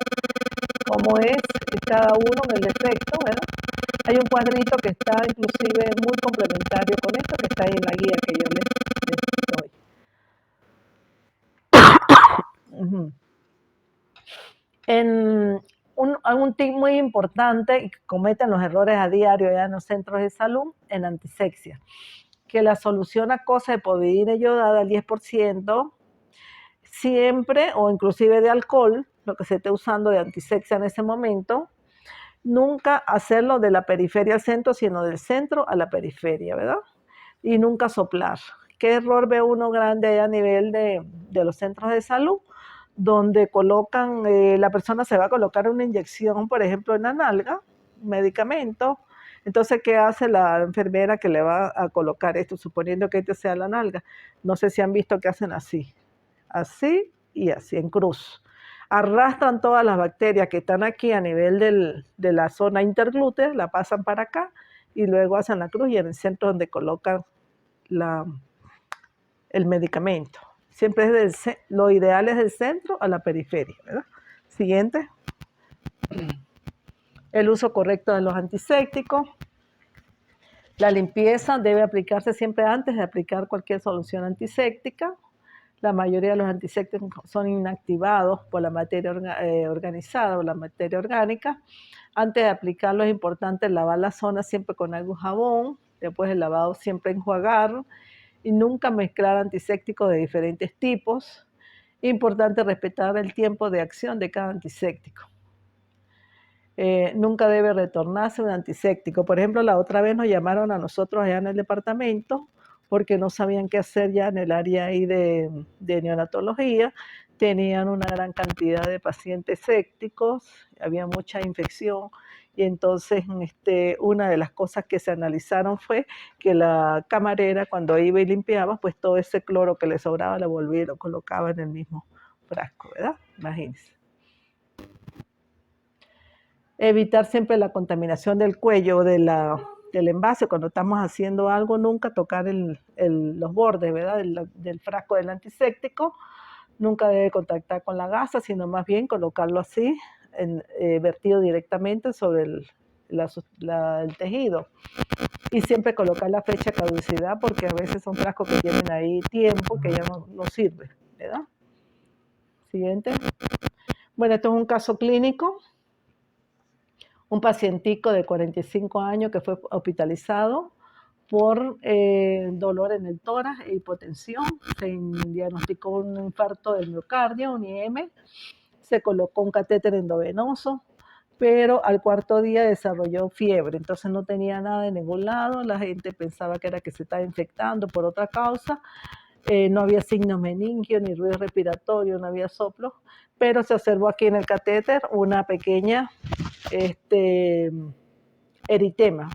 cómo es cada uno en el efecto, ¿verdad? Hay un cuadrito que está inclusive muy complementario con esto, que está ahí en la guía que yo les doy. Un tip muy importante, y que cometen los errores a diario ya en los centros de salud, en antisexia, que la solución acuosa de povidina yodada al 10%, siempre, o inclusive de alcohol, lo que se esté usando de antisexia en ese momento, nunca hacerlo de la periferia al centro, sino del centro a la periferia, ¿verdad? Y nunca soplar. ¿Qué error ve uno grande a nivel de los centros de salud? Donde colocan, la persona se va a colocar una inyección, por ejemplo, en la nalga, un medicamento. Entonces, ¿qué hace la enfermera que le va a colocar esto, suponiendo que este sea la nalga? No sé si han visto que hacen así y así, en cruz. Arrastran todas las bacterias que están aquí a nivel de la zona interglútea, la pasan para acá y luego hacen la cruz y en el centro donde colocan el medicamento. Siempre es lo ideal es del centro a la periferia, ¿verdad? Siguiente. El uso correcto de los antisépticos. La limpieza debe aplicarse siempre antes de aplicar cualquier solución antiséptica. La mayoría de los antisépticos son inactivados por la materia organizada o la materia orgánica. Antes de aplicarlo es importante lavar la zona siempre con algún jabón, después el lavado siempre enjuagar y nunca mezclar antisépticos de diferentes tipos. Importante respetar el tiempo de acción de cada antiséptico. Nunca debe retornarse un antiséptico. Por ejemplo, la otra vez nos llamaron a nosotros allá en el departamento porque no sabían qué hacer ya en el área ahí de neonatología. Tenían una gran cantidad de pacientes sépticos, había mucha infección y entonces una de las cosas que se analizaron fue que la camarera cuando iba y limpiaba, pues todo ese cloro que le sobraba lo volvía y lo colocaba en el mismo frasco, ¿verdad? Imagínense. Evitar siempre la contaminación del cuello del envase. Cuando estamos haciendo algo, nunca tocar los bordes, ¿verdad? del frasco del antiséptico. Nunca debe contactar con la gasa, sino más bien colocarlo así, vertido directamente sobre el tejido. Y siempre colocar la fecha de caducidad, porque a veces son frascos que tienen ahí tiempo que ya no sirve, ¿verdad? Siguiente. Bueno, esto es un caso clínico. Un pacientico de 45 años que fue hospitalizado por dolor en el tórax e hipotensión. Se diagnosticó un infarto del miocardio, un IM. Se colocó un catéter endovenoso, pero al cuarto día desarrolló fiebre. Entonces no tenía nada de ningún lado. La gente pensaba que era que se estaba infectando por otra causa. No había signos meningios, ni ruido respiratorio, no había soplo, pero se observó aquí en el catéter una pequeña eritema.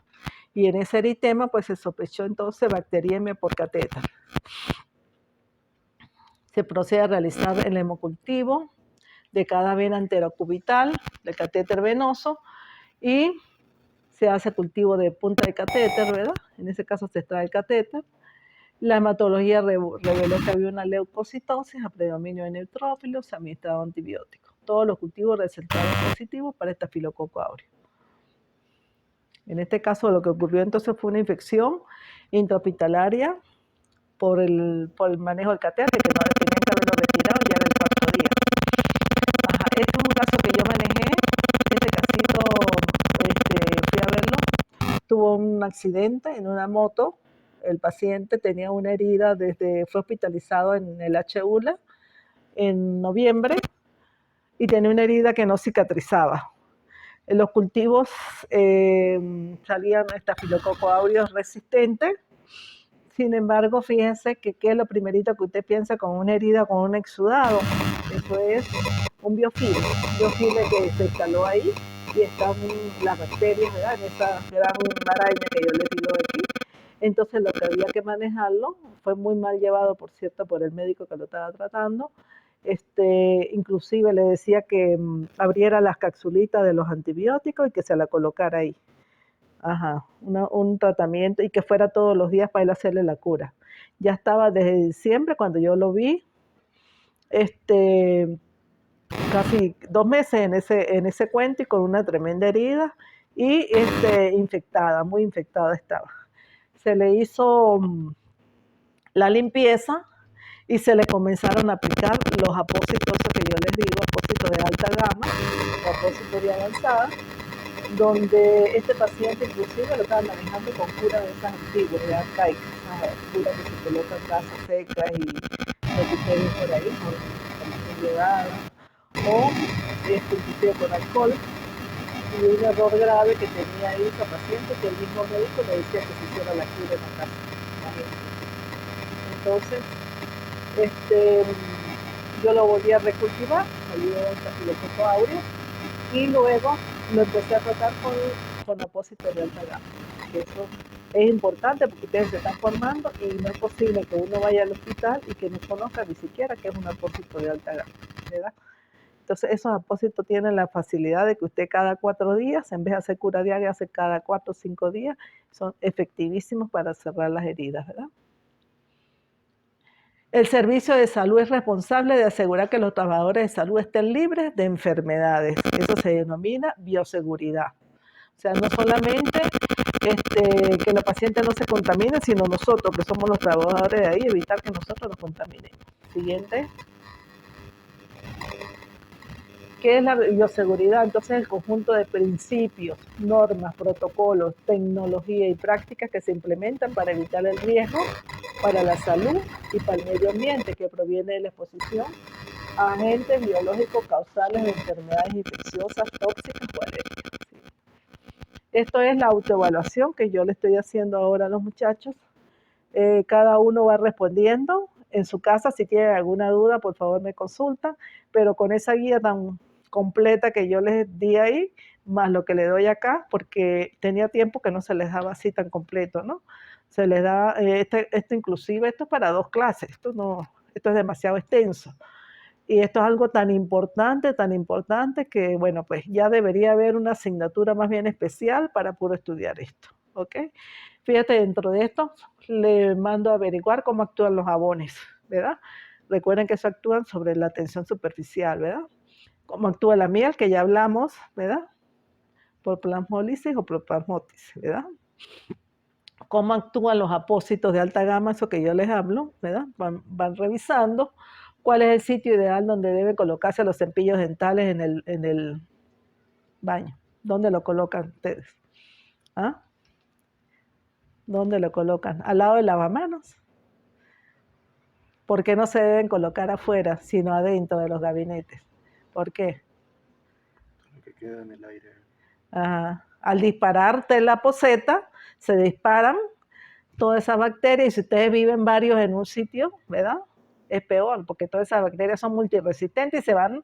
Y en ese eritema pues se sospechó entonces bacteriemia por catéter. Se procede a realizar el hemocultivo de cada vena enterocubital del catéter venoso y se hace cultivo de punta de catéter, ¿verdad? En ese caso se extrae el catéter. La hematología reveló que había una leucocitosis a predominio de neutrófilos, se administraba antibióticos. Todos los cultivos resultaron positivos para estafilococo aureus. En este caso lo que ocurrió entonces fue una infección intrahospitalaria por el manejo del catéter, que no tenían que haberlo retirado, ya era el cuarto día. Ajá, este es un caso que yo manejé, este casito, fui a verlo, tuvo un accidente en una moto, el paciente tenía una herida fue hospitalizado en el HULA en noviembre y tenía una herida que no cicatrizaba. En los cultivos salían estafilococo aureus resistentes. Sin embargo, fíjense que ¿qué es lo primerito que usted piensa con una herida, con un exudado? Eso es un biofilm que se instaló ahí y están las bacterias, ¿verdad? En esa gran araña que yo les digo aquí. Entonces lo que había que manejarlo fue muy mal llevado, por cierto, por el médico que lo estaba tratando. Inclusive le decía que abriera las capsulitas de los antibióticos y que se la colocara ahí. Ajá, un tratamiento y que fuera todos los días para él hacerle la cura. Ya estaba desde diciembre cuando yo lo vi, casi 2 meses en ese cuento y con una tremenda herida y infectada, muy infectada estaba. Se le hizo la limpieza y se le comenzaron a aplicar los apósitos, que yo les digo, apósitos de alta gama o apósitos de avanzada, donde este paciente inclusive lo estaba manejando con cura de esas antiguas, de arcaicas, curas que se colocan grasas secas y lo que ustedes por ahí, por llevada, o inclusive con alcohol. Y un error grave que tenía ahí esa paciente, que el mismo médico le decía que se hiciera la cura en la casa. Entonces, yo lo volví a recultivar, ayudó a estafilococo aureus, y luego lo empecé a tratar con apósitos de alta gama. Eso es importante porque ustedes se están formando y no es posible que uno vaya al hospital y que no conozca ni siquiera qué es un apósito de alta gama, ¿verdad? Entonces esos apósitos tienen la facilidad de que usted cada 4 días, en vez de hacer cura diaria, hace cada 4 o 5 días, son efectivísimos para cerrar las heridas, ¿verdad? El servicio de salud es responsable de asegurar que los trabajadores de salud estén libres de enfermedades. Eso se denomina bioseguridad. O sea, no solamente que los pacientes no se contaminen, sino nosotros, que somos los trabajadores de ahí, evitar que nosotros nos contaminemos. Siguiente. ¿Qué es la bioseguridad? Entonces, el conjunto de principios, normas, protocolos, tecnología y prácticas que se implementan para evitar el riesgo para la salud y para el medio ambiente que proviene de la exposición a agentes biológicos causales de enfermedades infecciosas, tóxicas o alérgicas. Esto es la autoevaluación que yo le estoy haciendo ahora a los muchachos. Cada uno va respondiendo. En su casa, si tienen alguna duda, por favor me consultan, pero con esa guía tan completa que yo les di ahí, más lo que le doy acá, porque tenía tiempo que no se les daba así tan completo, ¿no? Se les da, esto inclusive, esto es para 2 clases, esto es demasiado extenso. Y esto es algo tan importante que, bueno, pues ya debería haber una asignatura más bien especial para puro estudiar esto, ¿ok? Fíjate, dentro de esto le mando a averiguar cómo actúan los jabones, ¿verdad? Recuerden que eso actúan sobre la tensión superficial, ¿verdad? Cómo actúa la miel, que ya hablamos, ¿verdad? Por plasmólisis o proplasmosis, ¿verdad? Cómo actúan los apósitos de alta gama, eso que yo les hablo, ¿verdad? Van revisando cuál es el sitio ideal donde deben colocarse los cepillos dentales en el baño. ¿Dónde lo colocan ustedes? ¿Ah? ¿Dónde lo colocan? ¿Al lado del lavamanos? ¿Por qué no se deben colocar afuera, sino adentro de los gabinetes? ¿Por qué? Lo que queda en el aire. Al dispararte la poseta, se disparan todas esas bacterias y si ustedes viven varios en un sitio, ¿verdad? Es peor porque todas esas bacterias son multiresistentes y se van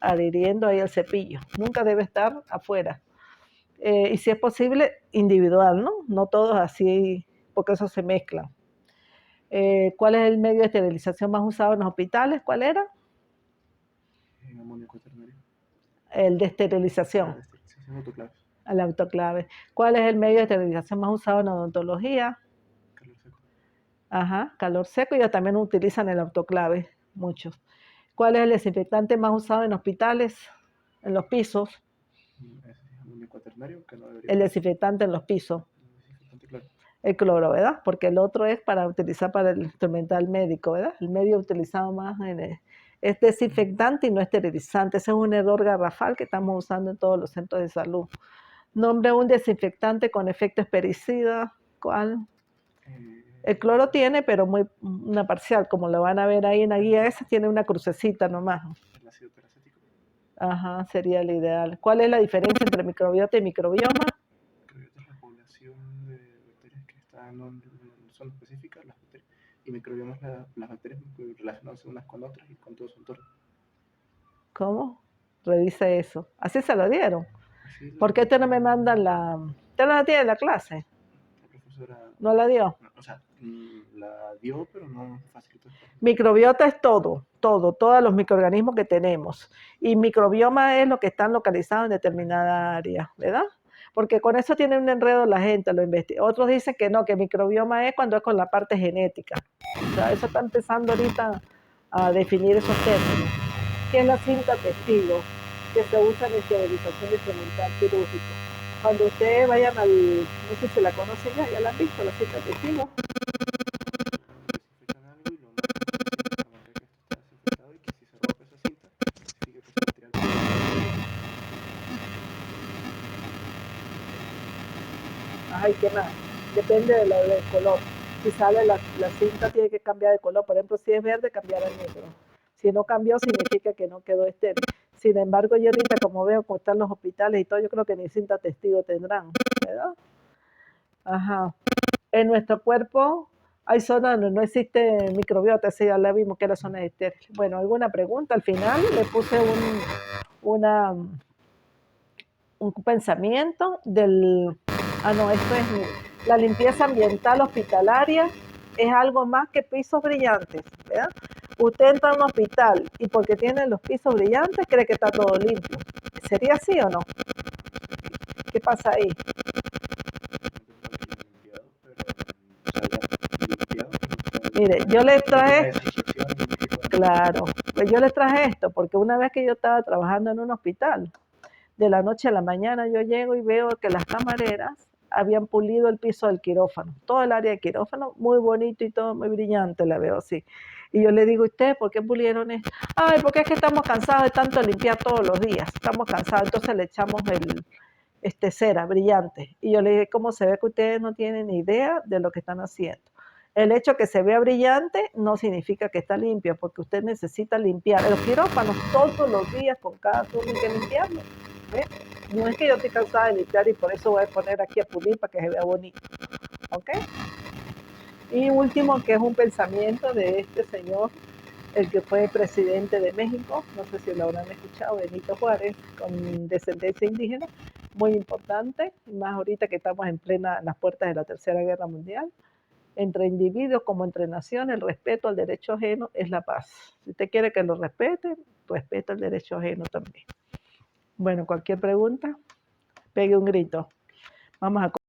adhiriendo ahí al cepillo. Nunca debe estar afuera. Y si es posible, individual, ¿no? No todos así, porque eso se mezcla. ¿Cuál es el medio de esterilización más usado en los hospitales? ¿Cuál era? Amonio cuaternario. El de esterilización, Esterilización autoclaves. el autoclave. ¿Cuál es el medio de esterilización más usado en odontología? Calor seco. Ajá, calor seco, y también utilizan el autoclave, muchos. ¿Cuál es el desinfectante más usado en hospitales, en los pisos? Ese es amonio cuaternario, que no debería El ser. desinfectante en los pisos, El desinfectante, claro. el cloro, ¿verdad? Porque el otro es para utilizar para el instrumental médico, ¿verdad? El medio utilizado más es desinfectante y no esterilizante. Ese es un error garrafal que estamos usando en todos los centros de salud. Nombre un desinfectante con efecto espericida. ¿Cuál? El cloro tiene, pero una parcial, como lo van a ver ahí en la guía esa, tiene una crucecita nomás. El ácido peracético. Ajá, sería el ideal. ¿Cuál es la diferencia entre microbiota y microbioma? Microbiota es la población de bacterias que están en zona específica, las bacterias, y microbioma es las bacterias relacionadas unas con otras y con todo su entorno. ¿Cómo? Revisa eso. Así se lo dieron. Así ¿Por qué usted no me manda la... ¿Usted no la tiene en la clase? la profesora... ¿No la dio? O sea, la dio, pero no facilitó después. Microbiota es todos los microorganismos que tenemos. Y microbioma es lo que están localizados en determinada área, ¿verdad? Porque con eso tiene un enredo la gente, lo investiga. Otros dicen que no, que microbioma es cuando es con la parte genética. O sea, eso está empezando ahorita a definir esos términos. ¿Qué es la cinta testigo? Que se usa en esterilización instrumental quirúrgico. Cuando ustedes vayan al, no sé si la conocen ya la han visto, la cinta testigo. Desinfectan algo y lo marcan con cinta para marcar que esto está desinfectado y que si se rompe esa cinta, significa que ese material... Ay, ¿qué más? Depende del color. Si sale la cinta tiene que cambiar de color. Por ejemplo, si es verde, cambiar a negro. Si no cambió, significa que no quedó estéril. Sin embargo, yo ahorita, como veo cómo están los hospitales y todo, yo creo que ni cinta testigo tendrán, ¿verdad? Ajá. En nuestro cuerpo hay zonas donde no existe microbiota, así ya la vimos que era zona estéril. Bueno, ¿alguna pregunta? Al final le puse un pensamiento del... Ah, no, esto es la limpieza ambiental hospitalaria, es algo más que pisos brillantes, ¿verdad? Usted entra a un hospital y porque tiene los pisos brillantes cree que está todo limpio. ¿Sería así o no? ¿Qué pasa ahí? Mire, yo les traje... Claro, pues yo les traje esto porque una vez que yo estaba trabajando en un hospital, de la noche a la mañana yo llego y veo que las camareras habían pulido el piso del quirófano, todo el área de quirófano, muy bonito y todo muy brillante, la veo así. Y yo le digo, ¿ustedes por qué pulieron esto? Ay, porque es que estamos cansados de tanto limpiar todos los días, estamos cansados, entonces le echamos cera brillante. Y yo le dije, ¿cómo se ve que ustedes no tienen ni idea de lo que están haciendo? El hecho que se vea brillante no significa que está limpio, porque usted necesita limpiar los quirófanos todos los días, con cada turno hay que limpiarlo. ¿Ve? No es que yo estoy cansada de limpiar y por eso voy a poner aquí a pulir para que se vea bonito. ¿Ok? Y último, que es un pensamiento de este señor, el que fue presidente de México, no sé si lo habrán escuchado, Benito Juárez, con descendencia indígena, muy importante, más ahorita que estamos en las puertas de la Tercera Guerra Mundial. Entre individuos como entre naciones, el respeto al derecho ajeno es la paz. Si usted quiere que lo respete, respeta el derecho ajeno también. Bueno, cualquier pregunta, pegue un grito. Vamos a